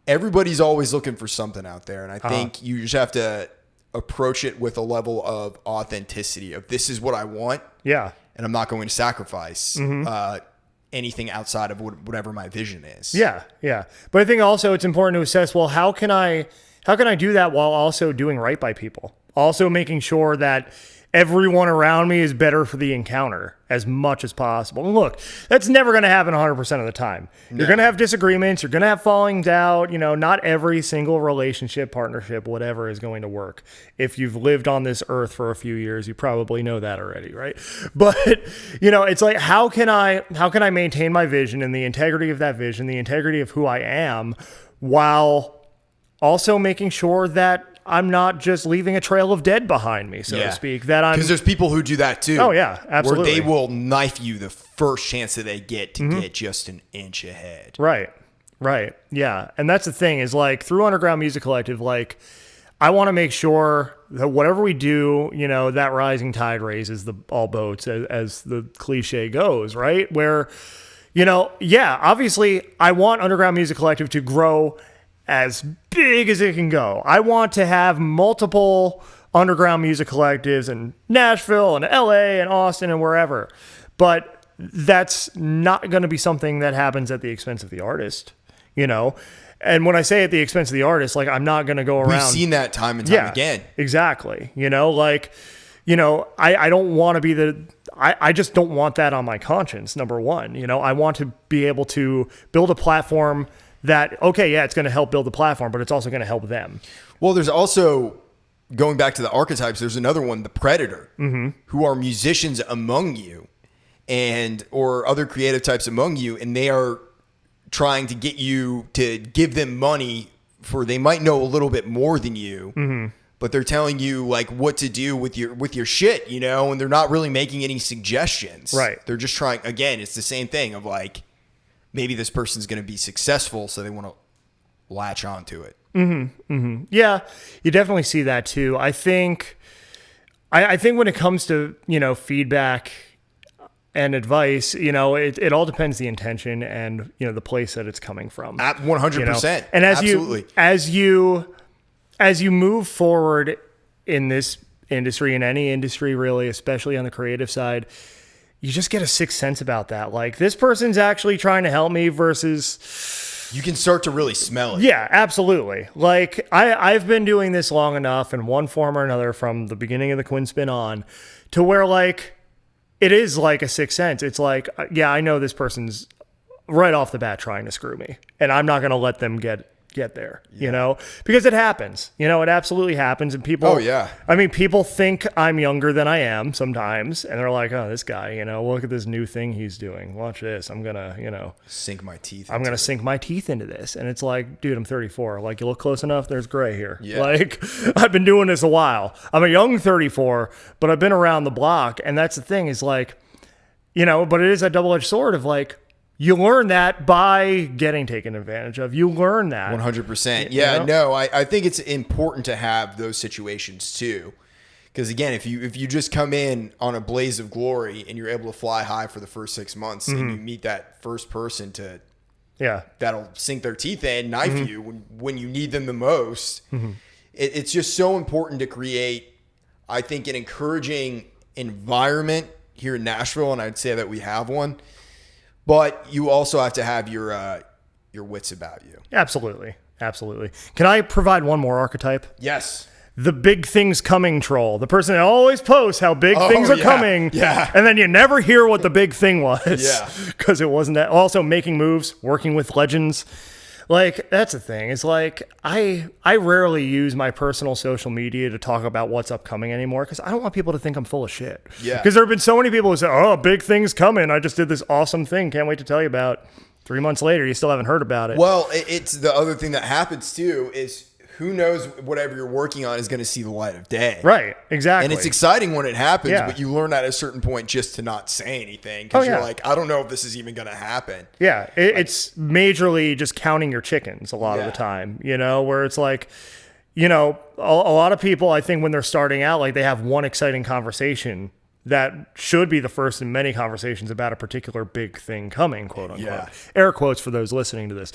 everybody's always looking for something out there. And I think you just have to approach it with a level of authenticity of this is what I want. Yeah. And I'm not going to sacrifice anything outside of whatever my vision is. Yeah. But I think also it's important to assess, well, how can I do that while also doing right by people? Also making sure that everyone around me is better for the encounter as much as possible. And look, that's never going to happen 100% of the time. No. You're going to have disagreements. You're going to have fallings out. Not every single relationship, partnership, whatever is going to work. If you've lived on this earth for a few years, you probably know that already, right? But, it's like, how can I maintain my vision and the integrity of that vision, the integrity of who I am, while also making sure that I'm not just leaving a trail of dead behind me, so to speak. Because there's people who do that too. Oh yeah, absolutely. Where they will knife you the first chance that they get to get just an inch ahead. Right. Yeah, and that's the thing is like through Underground Music Collective, like I want to make sure that whatever we do, that rising tide raises all boats, as the cliche goes, right? Where, obviously I want Underground Music Collective to grow as big as it can go. I want to have multiple underground music collectives in Nashville and LA and Austin and wherever. But that's not going to be something that happens at the expense of the artist, And when I say at the expense of the artist, like I'm not going to go around. We've seen that time and time again. Exactly. I don't want to be I just don't want that on my conscience, number one. I want to be able to build a platform that, it's going to help build the platform, but it's also going to help them. Well, there's also, going back to the archetypes, there's another one, the predator, who are musicians among you or other creative types among you, and they are trying to get you to give them money they might know a little bit more than you, but they're telling you like what to do with your shit, and they're not really making any suggestions. Right. They're just trying, again, it's the same thing of like, maybe this person's going to be successful, so they want to latch on to it. Yeah, you definitely see that too. I think when it comes to, feedback and advice, it all depends the intention and, the place that it's coming from. At 100%. And Absolutely. as you move forward in this industry, in any industry really, especially on the creative side, you just get a sixth sense about that. Like this person's actually trying to help me versus you can start to really smell it. Yeah, absolutely. Like I've been doing this long enough in one form or another from the beginning of the Quinn Spin on to where like it is like a sixth sense. It's like, I know this person's right off the bat trying to screw me and I'm not going to let them get there, because it happens, it absolutely happens. And people, people think I'm younger than I am sometimes. And they're like, oh, this guy, look at this new thing he's doing. Watch this. I'm going to, sink my teeth. I'm going to sink my teeth into this. And it's like, dude, I'm 34. Like you look close enough. There's gray here. Yeah. Like I've been doing this a while. I'm a young 34, but I've been around the block. And that's the thing is like, but it is a double-edged sword of like, you learn that by getting taken advantage of. You learn that. 100%. Yeah, no, I think it's important to have those situations too. Because again, if you just come in on a blaze of glory and you're able to fly high for the first 6 months and you meet that first person to that'll sink their teeth in, knife you when you need them the most. It's just so important to create, I think, an encouraging environment here in Nashville, and I'd say that we have one. But you also have to have your wits about you. Absolutely. Can I provide one more archetype? Yes. The big things coming troll. The person that always posts how big things are coming. Yeah. And then you never hear what the big thing was. Yeah. Because it wasn't that. Also, making moves, working with legends. Like, that's the thing. It's like, I rarely use my personal social media to talk about what's upcoming anymore because I don't want people to think I'm full of shit. Yeah. Because there have been so many people who say, oh, big thing's coming. I just did this awesome thing. Can't wait to tell you about. 3 months later, you still haven't heard about it. Well, it's the other thing that happens, too, is who knows whatever you're working on is going to see the light of day. Right, exactly. And it's exciting when it happens, but you learn at a certain point just to not say anything because you're like, I don't know if this is even going to happen. Yeah, it's majorly just counting your chickens a lot of the time, where it's like, a lot of people, I think when they're starting out, like they have one exciting conversation that should be the first in many conversations about a particular big thing coming, quote unquote. Yeah. Air quotes for those listening to this.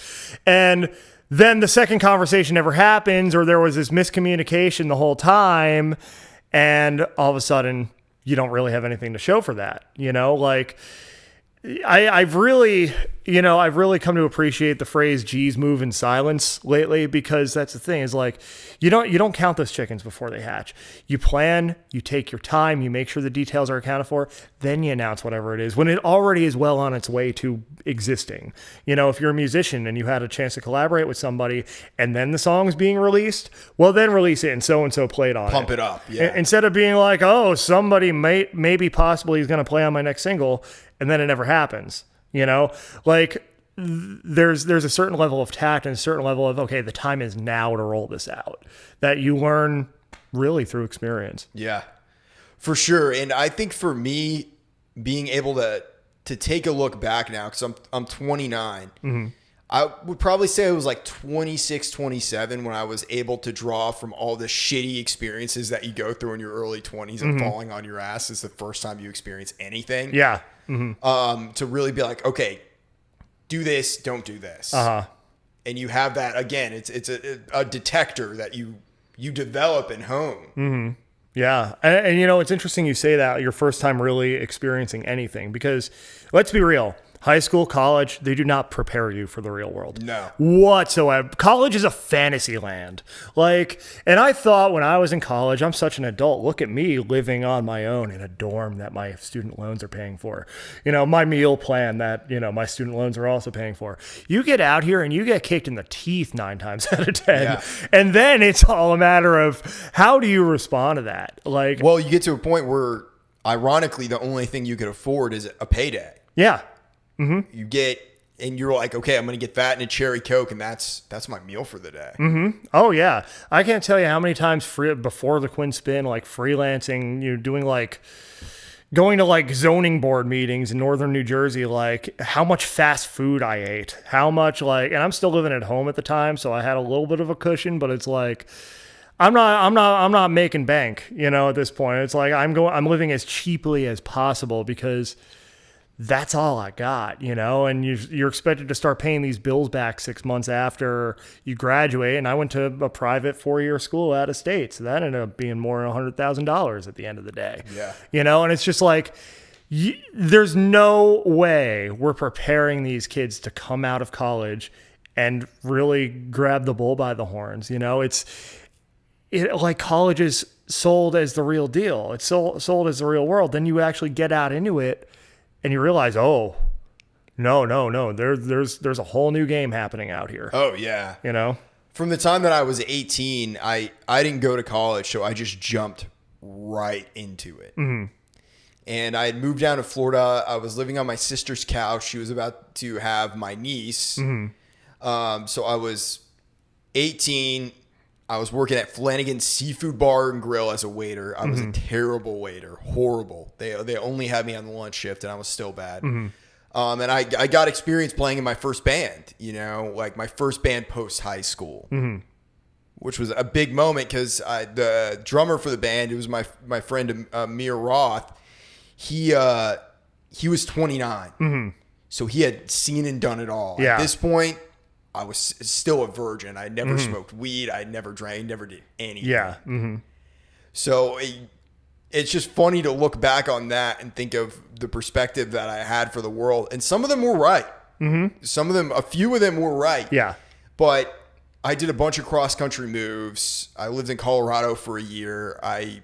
And then the second conversation never happens, or there was this miscommunication the whole time, and all of a sudden you don't really have anything to show for that. Like I've really come to appreciate the phrase "G's move in silence" lately, because that's the thing is like, you don't count those chickens before they hatch. You plan, you take your time, you make sure the details are accounted for, then you announce whatever it is when it already is well on its way to existing. If you're a musician and you had a chance to collaborate with somebody and then the song's being released, well, then release it and so played on Pump it up. Yeah. Instead of being like, oh, somebody maybe possibly is going to play on my next single, and then it never happens. Like there's a certain level of tact and a certain level of, okay, the time is now to roll this out, that you learn really through experience. Yeah, for sure. And I think for me, being able to take a look back now, because I'm 29, I would probably say it was like 26, 27 when I was able to draw from all the shitty experiences that you go through in your early 20s and falling on your ass is the first time you experience anything. Yeah. To really be like, okay, do this, don't do this. And you have that, again, it's a detector that you develop and hone. Yeah. And it's interesting you say that, your first time really experiencing anything, because let's be real. High school, college, they do not prepare you for the real world. No. Whatsoever. College is a fantasy land. And I thought when I was in college, I'm such an adult. Look at me living on my own in a dorm that my student loans are paying for. My meal plan that, my student loans are also paying for. You get out here and you get kicked in the teeth 9 times out of 10. Yeah. And then it's all a matter of how do you respond to that? Well, you get to a point where, ironically, the only thing you could afford is a payday. Yeah. You get, and you're like, okay, I'm going to get that and a cherry Coke, and that's my meal for the day. Oh yeah, I can't tell you how many times before the Quinn Spin, like freelancing, doing going to zoning board meetings in northern New Jersey, how much fast food I ate, how much and I'm still living at home at the time, so I had a little bit of a cushion, but it's I'm not making bank, at this point. It's I'm living as cheaply as possible because that's all I got, and you're expected to start paying these bills back 6 months after you graduate. And I went to a private 4-year school out of state. So that ended up being more than $100,000 at the end of the day. Yeah. And it's just there's no way we're preparing these kids to come out of college and really grab the bull by the horns. College is sold as the real deal. It's sold as the real world. Then you actually get out into it and you realize, oh, no, there's a whole new game happening out here. Oh yeah. From the time that I was 18, I didn't go to college, so I just jumped right into it. And I had moved down to Florida. I was living on my sister's couch. She was about to have my niece. So I was 18. I was working at Flanagan's Seafood Bar and Grill as a waiter. I was a terrible waiter, horrible. They only had me on the lunch shift, and I was still bad. And I got experience playing in my first band, my first band post high school, which was a big moment because the drummer for the band, it was my friend Amir Roth. He was 29. So he had seen and done it all. Yeah. At this point, I was still a virgin. I never smoked weed. I never drank, never did anything. Yeah. Mm-hmm. So it's just funny to look back on that and think of the perspective that I had for the world. And some of them were right. Mm-hmm. A few of them were right. Yeah. But I did a bunch of cross-country moves. I lived in Colorado for a year. I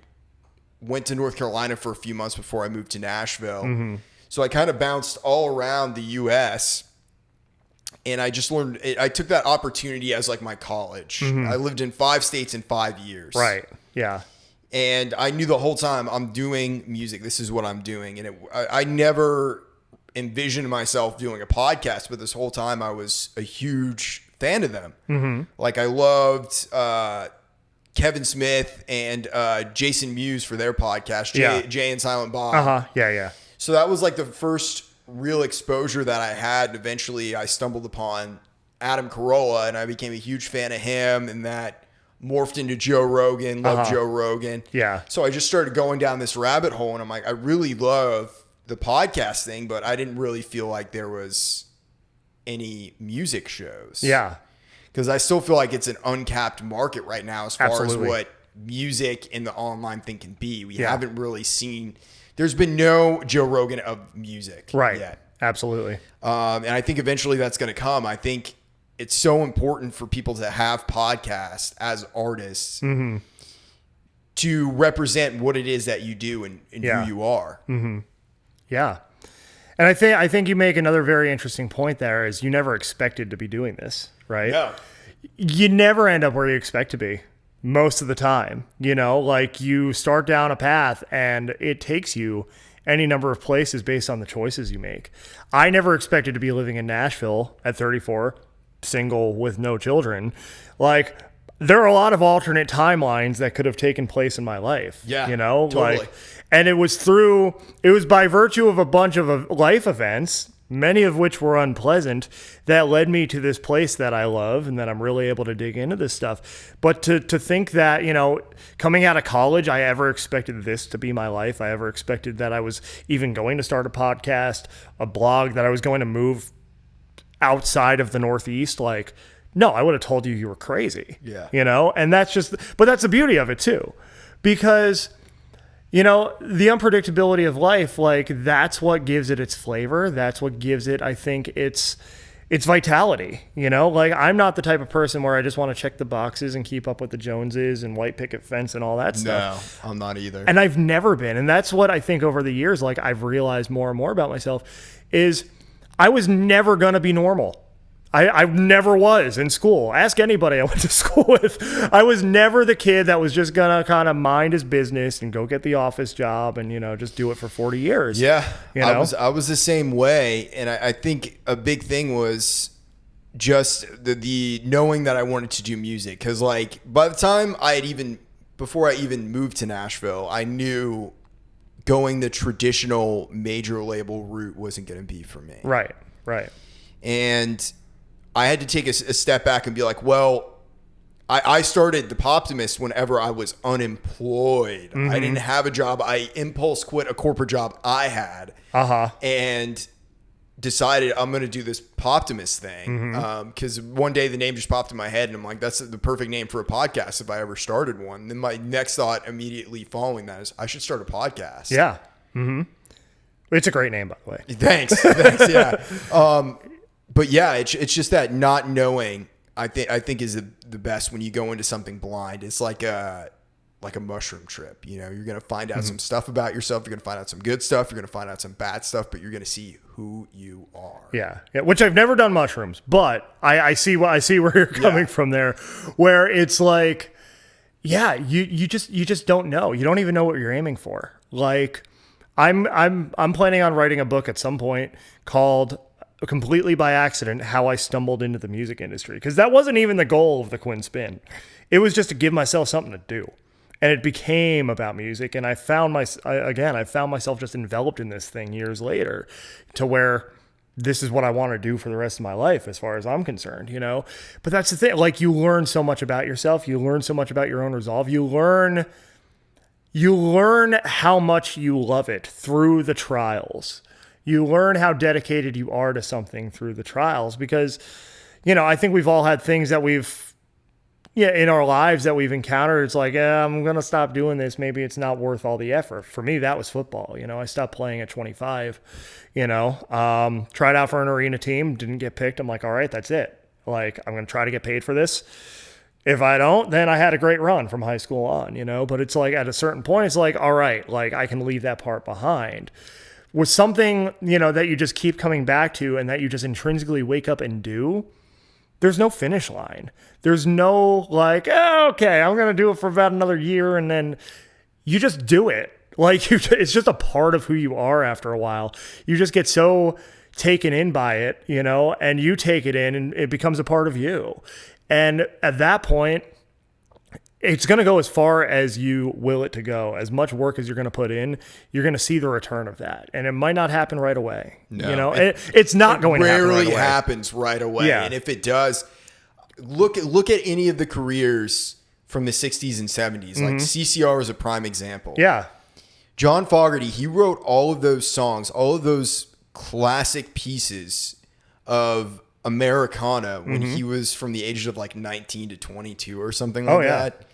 went to North Carolina for a few months before I moved to Nashville. Mm-hmm. So I kind of bounced all around the U.S., and I just learned, I took that opportunity as like my college. Mm-hmm. I lived in 5 states in 5 years. Right. Yeah. And I knew the whole time I'm doing music. This is what I'm doing. And I never envisioned myself doing a podcast, but this whole time I was a huge fan of them. Mm-hmm. Like I loved Kevin Smith and Jason Mewes for their podcast, Jay and Silent Bob. Uh-huh. Yeah, yeah. So that was like the first real exposure that I had. And eventually I stumbled upon Adam Carolla, and I became a huge fan of him, and that morphed into Joe Rogan. Love Joe Rogan. Yeah. So I just started going down this rabbit hole, and I'm like, I really love the podcast thing, but I didn't really feel like there was any music shows. Yeah. Because I still feel like it's an uncapped market right now as far Absolutely. as what music in the online thing can be. We haven't really seen... There's been no Joe Rogan of music yet. Absolutely. And I think eventually that's going to come. I think it's so important for people to have podcasts as artists to represent what it is that you do and who you are. Mm-hmm. Yeah. And I think you make another very interesting point there is you never expected to be doing this, right? No. You never end up where you expect to be most of the time. You know, like you start down a path and it takes you any number of places based on the choices you make. I never expected to be living in Nashville at 34, single with no children. Like there are a lot of alternate timelines that could have taken place in my life. Yeah, you know, totally. like, and it was by virtue of a bunch of life events, many of which were unpleasant, that led me to this place that I love and that I'm really able to dig into this stuff. But to think that, you know, coming out of college, I ever expected this to be my life. I ever expected that I was even going to start a podcast, a blog, that I was going to move outside of the Northeast. Like, no, I would have told you were crazy. Yeah. You know, and that's the beauty of it too, because you know, the unpredictability of life, like that's what gives it its flavor. That's what gives it, I think, its vitality. You know, like I'm not the type of person where I just want to check the boxes and keep up with the Joneses and white picket fence and all that stuff. No, I'm not either. And I've never been. And that's what I think over the years, like I've realized more and more about myself is I was never going to be normal. I never was in school. Ask anybody I went to school with. I was never the kid that was just going to kind of mind his business and go get the office job and, you know, just do it for 40 years. Yeah. You know? I was the same way. And I think a big thing was just the knowing that I wanted to do music. Because, like, by the time before I even moved to Nashville, I knew going the traditional major label route wasn't going to be for me. Right. And I had to take a step back and be like, well, I started The Poptimist whenever I was unemployed. Mm-hmm. I didn't have a job. I impulse quit a corporate job I had and decided I'm going to do this Poptimist thing. Because one day the name just popped in my head and I'm like, that's the perfect name for a podcast if I ever started one. Then my next thought immediately following that is I should start a podcast. Yeah. Mm-hmm. It's a great name, by the way. Thanks. Yeah. But yeah, it's just that not knowing, I think is the best when you go into something blind. It's like a mushroom trip. You know, you're going to find out some stuff about yourself. You're going to find out some good stuff. You're going to find out some bad stuff, but you're going to see who you are. Yeah. Which I've never done mushrooms, but I see where you're coming from there, where it's like, yeah, you just don't know. You don't even know what you're aiming for. Like I'm planning on writing a book at some point called completely by accident how I stumbled into the music industry, because that wasn't even the goal of the Quinn Spin. It was just to give myself something to do, and it became about music. And I found myself just enveloped in this thing years later, to where this is what I want to do for the rest of my life, as far as I'm concerned. You know, but that's the thing. Like you learn so much about yourself. You learn so much about your own resolve. You learn how much you love it through the trials. You learn how dedicated you are to something through the trials because, I think we've all had things that in our lives that we've encountered. It's like, I'm going to stop doing this. Maybe it's not worth all the effort. For me, that was football. I stopped playing at 25, tried out for an arena team, didn't get picked. I'm like, all right, that's it. Like, I'm going to try to get paid for this. If I don't, then I had a great run from high school on, but it's like at a certain point, it's like, all right, like I can leave that part behind. With something, that you just keep coming back to and that you just intrinsically wake up and do, there's no finish line. There's no like, okay, I'm going to do it for about another year. And then you just do it. Like it's just a part of who you are after a while. You just get so taken in by it, and you take it in and it becomes a part of you. And at that point, it's going to go as far as you will it to go. As much work as you're going to put in, you're going to see the return of that. And it might not happen right away. No, it's not going to happen right away. It rarely happens right away. Yeah. And if it does, look at any of the careers from the 60s and 70s. Like CCR is a prime example. Yeah. John Fogerty, he wrote all of those songs, all of those classic pieces of Americana when he was from the ages of like 19 to 22 or something like that.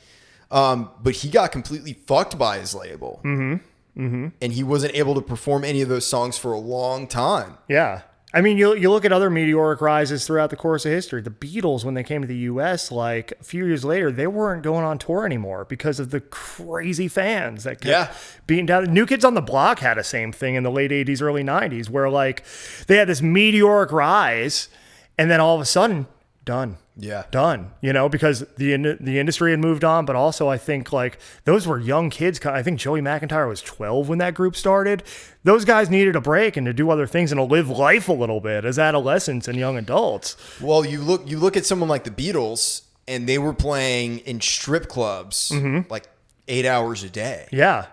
But he got completely fucked by his label. And he wasn't able to perform any of those songs for a long time. Yeah. I mean, you look at other meteoric rises throughout the course of history. The Beatles, when they came to the U.S., like a few years later, they weren't going on tour anymore because of the crazy fans that kept beating down. New Kids on the Block had the same thing in the late 80s, early 90s, where like they had this meteoric rise. And then all of a sudden, done. Yeah. Done. Because the industry had moved on, but also I think like those were young kids. I think Joey McIntyre was 12 when that group started. Those guys needed a break and to do other things and to live life a little bit as adolescents and young adults. Well, you look at someone like the Beatles and they were playing in strip clubs like 8 hours a day. Yeah.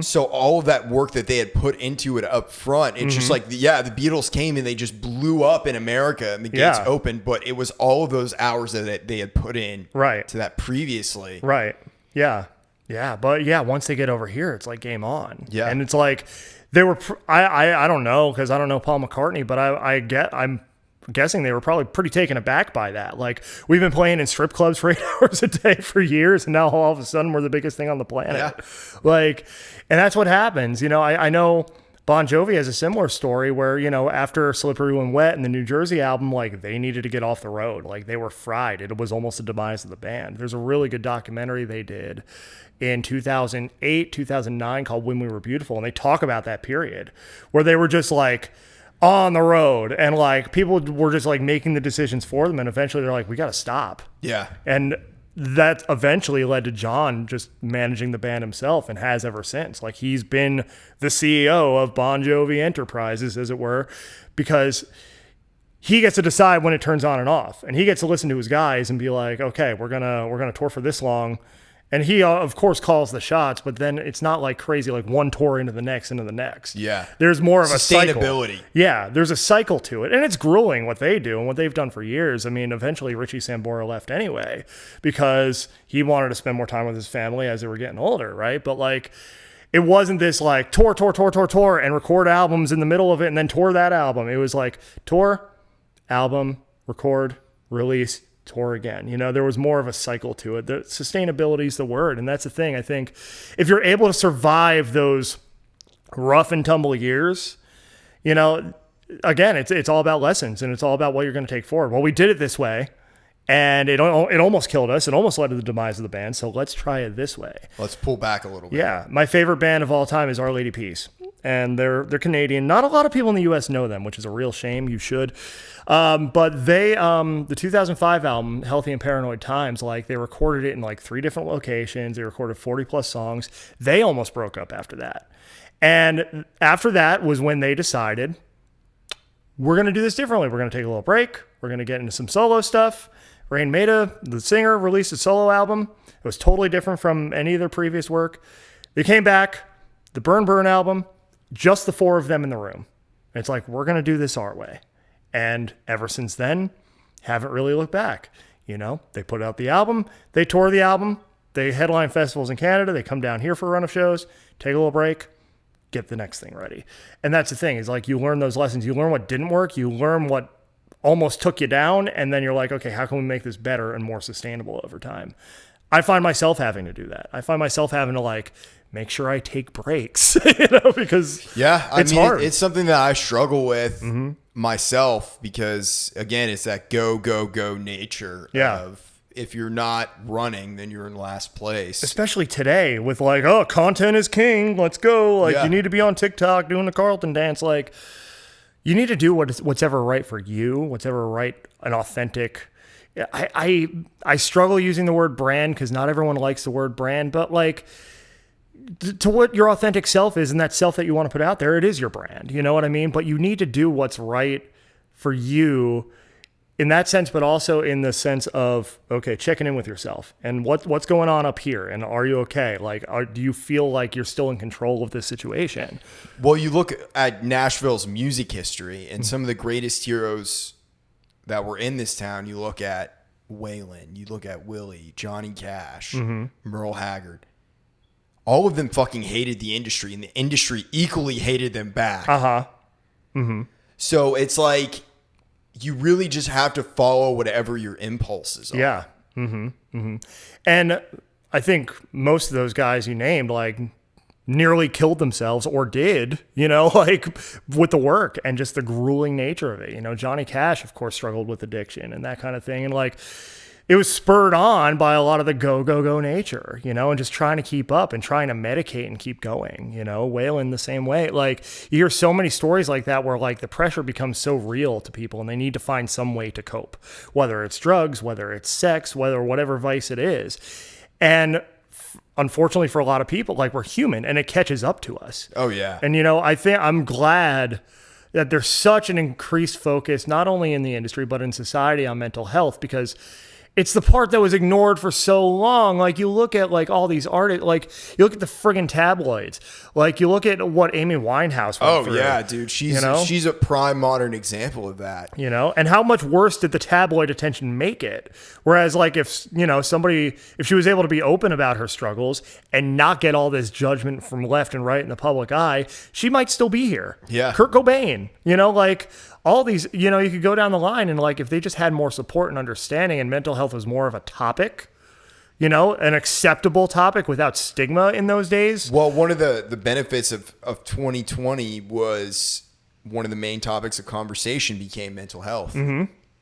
So all of that work that they had put into it up front, it's just like, the Beatles came and they just blew up in America and the gates opened, but it was all of those hours that they had put in to that previously. Right. Yeah. Yeah. But once they get over here, it's like game on. Yeah. And it's like they were, I don't know, because I don't know Paul McCartney, but I'm guessing they were probably pretty taken aback by that. Like, we've been playing in strip clubs for 8 hours a day for years, and now all of a sudden we're the biggest thing on the planet. Yeah. Like, and that's what happens. I know Bon Jovi has a similar story where, after Slippery When Wet and the New Jersey album, like, they needed to get off the road. Like, they were fried. It was almost the demise of the band. There's a really good documentary they did in 2008, 2009 called When We Were Beautiful, and they talk about that period where they were just like on the road and like people were just like making the decisions for them, and eventually they're like, we got to stop. Yeah. And that eventually led to John just managing the band himself and has ever since. Like, he's been the CEO of Bon Jovi Enterprises, as it were, because he gets to decide when it turns on and off, and he gets to listen to his guys and be like, okay, we're gonna tour for this long. And he, of course, calls the shots, but then it's not like crazy, like one tour into the next. Yeah. There's more of a cycle. Sustainability. Yeah, there's a cycle to it. And it's grueling what they do and what they've done for years. I mean, eventually Richie Sambora left anyway because he wanted to spend more time with his family as they were getting older, right? But like, it wasn't this like tour, and record albums in the middle of it and then tour that album. It was like tour, album, record, release, tour again. There was more of a cycle to it. The sustainability is the word. And that's the thing. I think if you're able to survive those rough and tumble years, again, it's all about lessons and it's all about what you're going to take forward. Well, we did it this way and it almost killed us. It almost led to the demise of the band. So let's try it this way. Let's pull back a little bit. Yeah. My favorite band of all time is Our Lady Peace. And they're Canadian. Not a lot of people in the U.S. know them, which is a real shame. You should. But they, the 2005 album, Healthy and Paranoid Times, like they recorded it in like 3 different locations. They recorded 40 plus songs. They almost broke up after that. And after that was when they decided, we're going to do this differently. We're going to take a little break. We're going to get into some solo stuff. Rain Maida, the singer, released a solo album. It was totally different from any of their previous work. They came back, the Burn Burn album, just the 4 of them in the room. It's like, we're going to do this our way. And ever since then, haven't really looked back. They put out the album, they tour the album, they headline festivals in Canada, they come down here for a run of shows, take a little break, get the next thing ready. And that's the thing, is like, you learn those lessons, you learn what didn't work, you learn what almost took you down, and then you're like, okay, how can we make this better and more sustainable over time? I find myself having to do that. I find myself having to like make sure I take breaks, because it's hard. It's something that I struggle with myself, because again, it's that go nature of, if you're not running, then you're in last place. Especially today with like, oh, content is king. Let's go. Like you need to be on TikTok doing the Carlton dance. Like you need to do what's ever right for you, what's ever right and authentic. I struggle using the word brand because not everyone likes the word brand, but like to what your authentic self is and that self that you want to put out there, it is your brand. You know what I mean? But you need to do what's right for you in that sense, but also in the sense of, okay, checking in with yourself and what's going on up here, and are you okay? Like, do you feel like you're still in control of this situation? Well, you look at Nashville's music history and some of the greatest heroes that were in this town. You look at Waylon, you look at Willie, Johnny Cash, Merle Haggard. All of them fucking hated the industry, and the industry equally hated them back. So it's like, you really just have to follow whatever your impulses are. Yeah. And I think most of those guys you named, like, nearly killed themselves or did, like with the work and just the grueling nature of it. Johnny Cash, of course, struggled with addiction and that kind of thing. And like, it was spurred on by a lot of the go nature, and just trying to keep up and trying to medicate and keep going, Waylon the same way. Like, you hear so many stories like that where like the pressure becomes so real to people and they need to find some way to cope, whether it's drugs, whether it's sex, whatever vice it is. And unfortunately for a lot of people, like, we're human and it catches up to us. Oh yeah. And, I think I'm glad that there's such an increased focus, not only in the industry, but in society on mental health, because it's the part that was ignored for so long. Like, you look at like all these artists, like you look at the friggin' tabloids, like you look at what Amy Winehouse went through. Yeah, dude. She's a prime modern example of that. And how much worse did the tabloid attention make it? Whereas like if she was able to be open about her struggles and not get all this judgment from left and right in the public eye, she might still be here. Yeah. Kurt Cobain, like all these, you could go down the line, and like, if they just had more support and understanding and mental health was more of a topic, an acceptable topic without stigma in those days. Well, one of the benefits of 2020 was one of the main topics of conversation became mental health.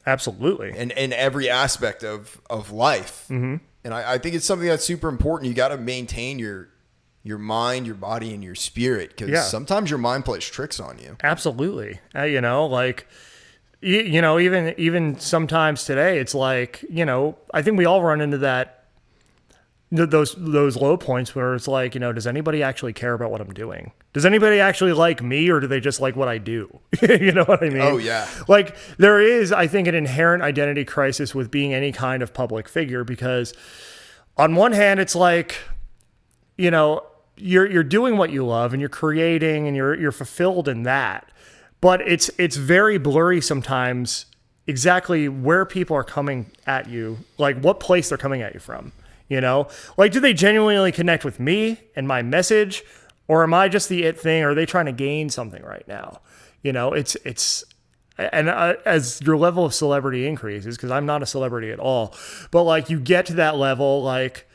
Absolutely. And in every aspect of life. And I think it's something that's super important. You got to maintain your mind, your body, and your spirit, because sometimes your mind plays tricks on you. Absolutely. Even sometimes today, it's like, I think we all run into those low points where it's like, does anybody actually care about what I'm doing? Does anybody actually like me, or do they just like what I do? You know what I mean? Oh yeah. Like, there is, I think, an inherent identity crisis with being any kind of public figure, because on one hand, it's like, you're doing what you love and you're creating and you're fulfilled in that. But it's very blurry sometimes exactly where people are coming at you, like what place they're coming at you from, Like, do they genuinely connect with me and my message, or am I just the it thing? Or are they trying to gain something right now? As your level of celebrity increases, because I'm not a celebrity at all, but like, you get to that level, like,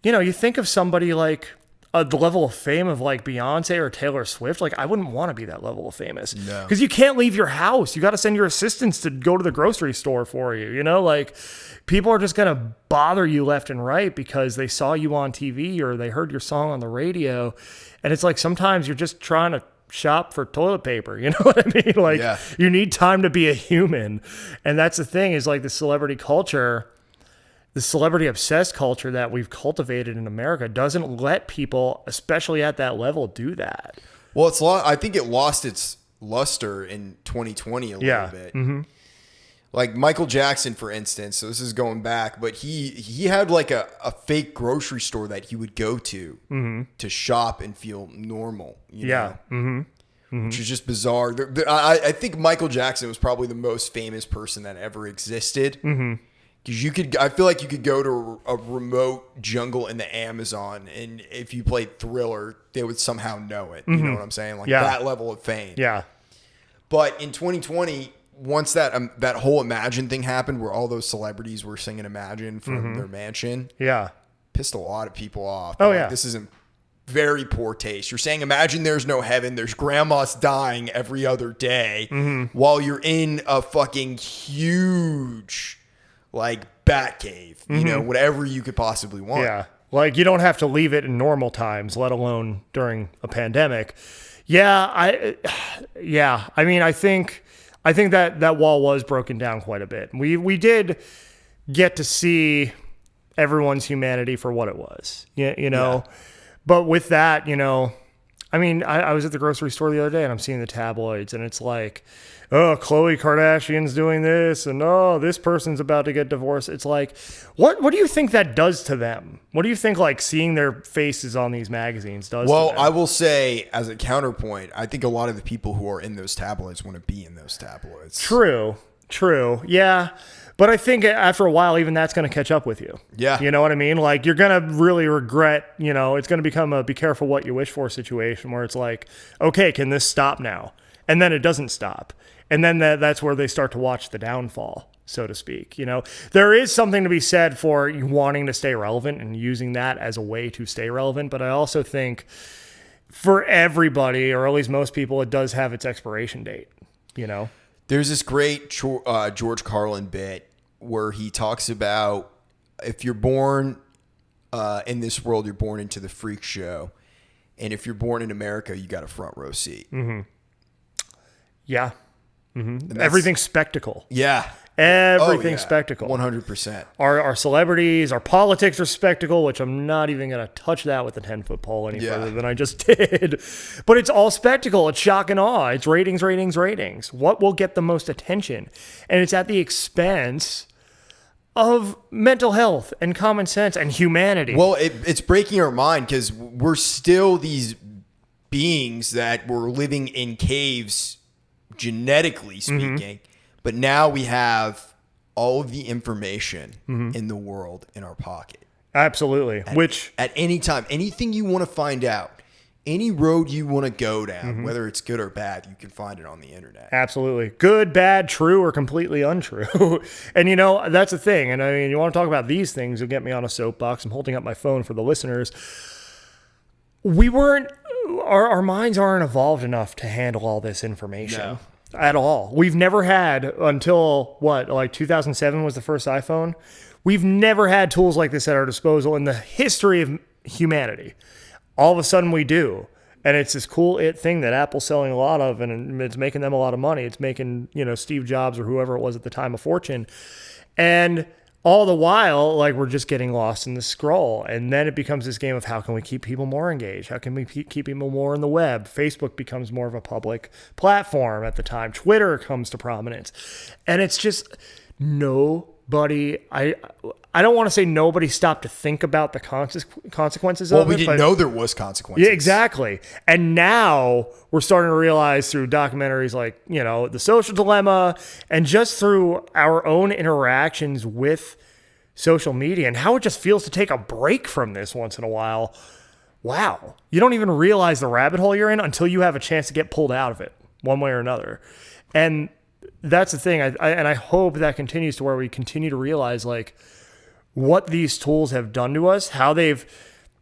you think of somebody like the level of fame of like Beyonce or Taylor Swift. Like, I wouldn't want to be that level of famous. No. Because you can't leave your house. You got to send your assistants to go to the grocery store for you. Like, people are just going to bother you left and right because they saw you on TV or they heard your song on the radio. And it's like, sometimes you're just trying to shop for toilet paper. You know what I mean? Like, you need time to be a human. And that's the thing, is like the celebrity culture, the celebrity obsessed culture that we've cultivated in America doesn't let people, especially at that level, do that. Well, I think it lost its luster in 2020 a little bit. Like Michael Jackson, for instance. So this is going back, but he had like a fake grocery store that he would go to shop and feel normal. You know? Which is just bizarre. I think Michael Jackson was probably the most famous person that ever existed. Because I feel like you could go to a remote jungle in the Amazon, and if you played Thriller, they would somehow know it. You know what I'm saying? Like that level of fame. Yeah. But in 2020, once that whole Imagine thing happened, where all those celebrities were singing Imagine from their mansion, pissed a lot of people off. Oh, like, this isn't very poor taste. You're saying, imagine there's no heaven. There's grandmas dying every other day while you're in a fucking huge, like, bat cave. You know, whatever you could possibly want. Yeah. Like, you don't have to leave it in normal times, let alone during a pandemic. Yeah. I mean, I think that wall was broken down quite a bit. We did get to see everyone's humanity for what it was. You know. Yeah. But with that, you know, I mean, I was at the grocery store the other day and I'm seeing the tabloids and it's like, oh, Khloe Kardashian's doing this and oh, this person's about to get divorced. It's like, what do you think that does to them? What do you think like seeing their faces on these magazines does to them? I will say as a counterpoint, I think a lot of the people who are in those tabloids want to be in those tabloids. True. Yeah. But I think after a while, even that's going to catch up with you. Yeah. You know what I mean? Like, you're going to really regret, you know, it's going to become a be careful what you wish for situation where it's like, okay, can this stop now? And then it doesn't stop. And then that's where they start to watch the downfall, so to speak. You know, there is something to be said for you wanting to stay relevant and using that as a way to stay relevant. But I also think for everybody, or at least most people, it does have its expiration date, you know? There's this great George Carlin bit where he talks about if you're born in this world, you're born into the freak show. And if you're born in America, you got a front row seat. Yeah. Everything's spectacle. Yeah. Everything's spectacle. 100%. Our celebrities, our politics are spectacle, which I'm not even going to touch that with a 10-foot pole any further than I just did. But it's all spectacle. It's shock and awe. It's ratings. What will get the most attention? And it's at the expense of mental health and common sense and humanity. Well, it's breaking our mind because we're still these beings that were living in caves, genetically speaking. But now we have all of the information in the world in our pocket. Absolutely. At any time, anything you want to find out, any road you want to go down, whether it's good or bad, you can find it on the internet. Absolutely. Good, bad, true, or completely untrue. And, you know, that's the thing. And I mean, you want to talk about these things, you'll get me on a soapbox. I'm holding up my phone for the listeners. Our minds aren't evolved enough to handle all this information. No. At all. We've never had until like 2007 was the first iPhone. We've never had tools like this at our disposal in the history of humanity. All of a sudden we do. And it's this cool thing that Apple's selling a lot of, and it's making them a lot of money. It's making, you know, Steve Jobs or whoever it was at the time a fortune. And all the while, like, we're just getting lost in the scroll. And then it becomes this game of how can we keep people more engaged? How can we keep people more on the web? Facebook becomes more of a public platform at the time. Twitter comes to prominence. And it's just nobody, I don't want to say nobody stopped to think about the consequences of it. Well, we didn't know there was consequences. Yeah, exactly. And now we're starting to realize through documentaries like, you know, The Social Dilemma, and just through our own interactions with social media and how it just feels to take a break from this once in a while. Wow. You don't even realize the rabbit hole you're in until you have a chance to get pulled out of it one way or another. And that's the thing. I hope that continues to where we continue to realize like what these tools have done to us, how they've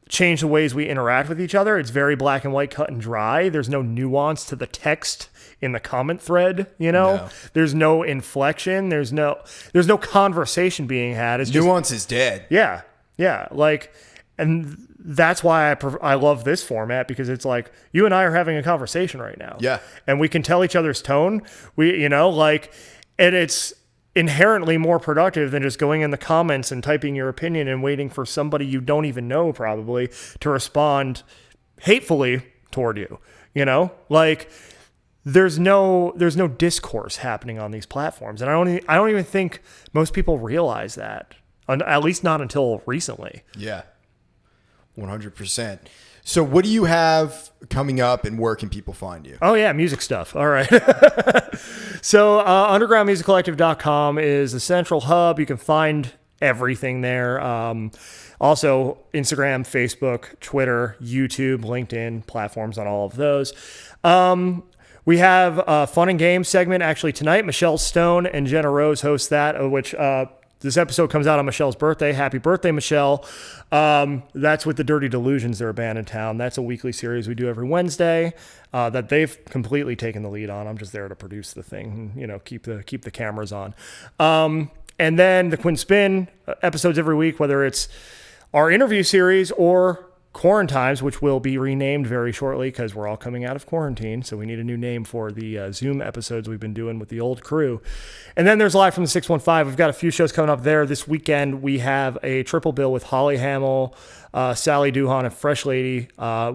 changed the ways we interact with each other. It's very black and white, cut and dry. There's no nuance to the text in the comment thread, you know? No. There's no inflection. There's no conversation being had. It's nuance is dead. Yeah. Yeah. Like, and that's why I love this format, because it's like you and I are having a conversation right now. Yeah. And we can tell each other's tone. And it's inherently more productive than just going in the comments and typing your opinion and waiting for somebody you don't even know probably to respond hatefully toward you. You know, like there's no discourse happening on these platforms. And I don't even think most people realize that, at least not until recently. Yeah. 100%. So what do you have coming up and where can people find you? Oh, yeah, music stuff. All right. So undergroundmusiccollective.com is the central hub. You can find everything there. Also, Instagram, Facebook, Twitter, YouTube, LinkedIn, platforms on all of those. We have a fun and games segment actually tonight. Michelle Stone and Jenna Rose host that, which this episode comes out on Michelle's birthday. Happy birthday, Michelle. That's with the Dirty Delusions. They're a band in town. That's a weekly series we do every Wednesday that they've completely taken the lead on. I'm just there to produce the thing and, keep the cameras on. And then the Quinn Spin episodes every week, whether it's our interview series or Quarantimes, which will be renamed very shortly because we're all coming out of quarantine. So we need a new name for the Zoom episodes we've been doing with the old crew. And then there's Live from the 615. We've got a few shows coming up there. This weekend, we have a triple bill with Holly Hamill, Sally Duhan, and Fresh Lady.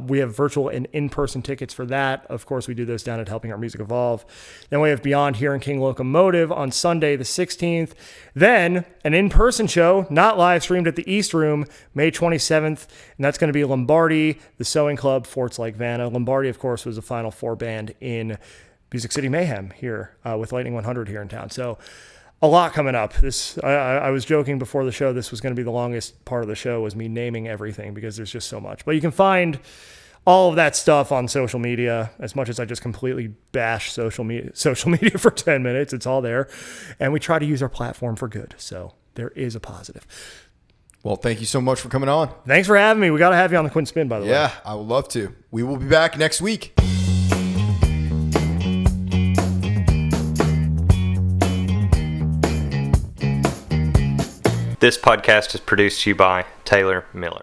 We have virtual and in-person tickets for that. Of course, we do those down at Helping Our Music Evolve. Then we have Beyond here in King Locomotive on Sunday the 16th. Then an in-person show, not live streamed at the East Room, May 27th. And that's going to be Lombardi, the Sewing Club, Forts Lake Vanna. Lombardi, of course, was the Final Four band in Music City Mayhem here with Lightning 100 here in town. So a lot coming up. I was joking before the show, this was going to be the longest part of the show was me naming everything because there's just so much. But you can find all of that stuff on social media. As much as I just completely bash social media for 10 minutes, it's all there. And we try to use our platform for good. So there is a positive. Well, thank you so much for coming on. Thanks for having me. We got to have you on the Quinn Spin, by the way. Yeah, I would love to. We will be back next week. This podcast is produced to you by Taylor Miller.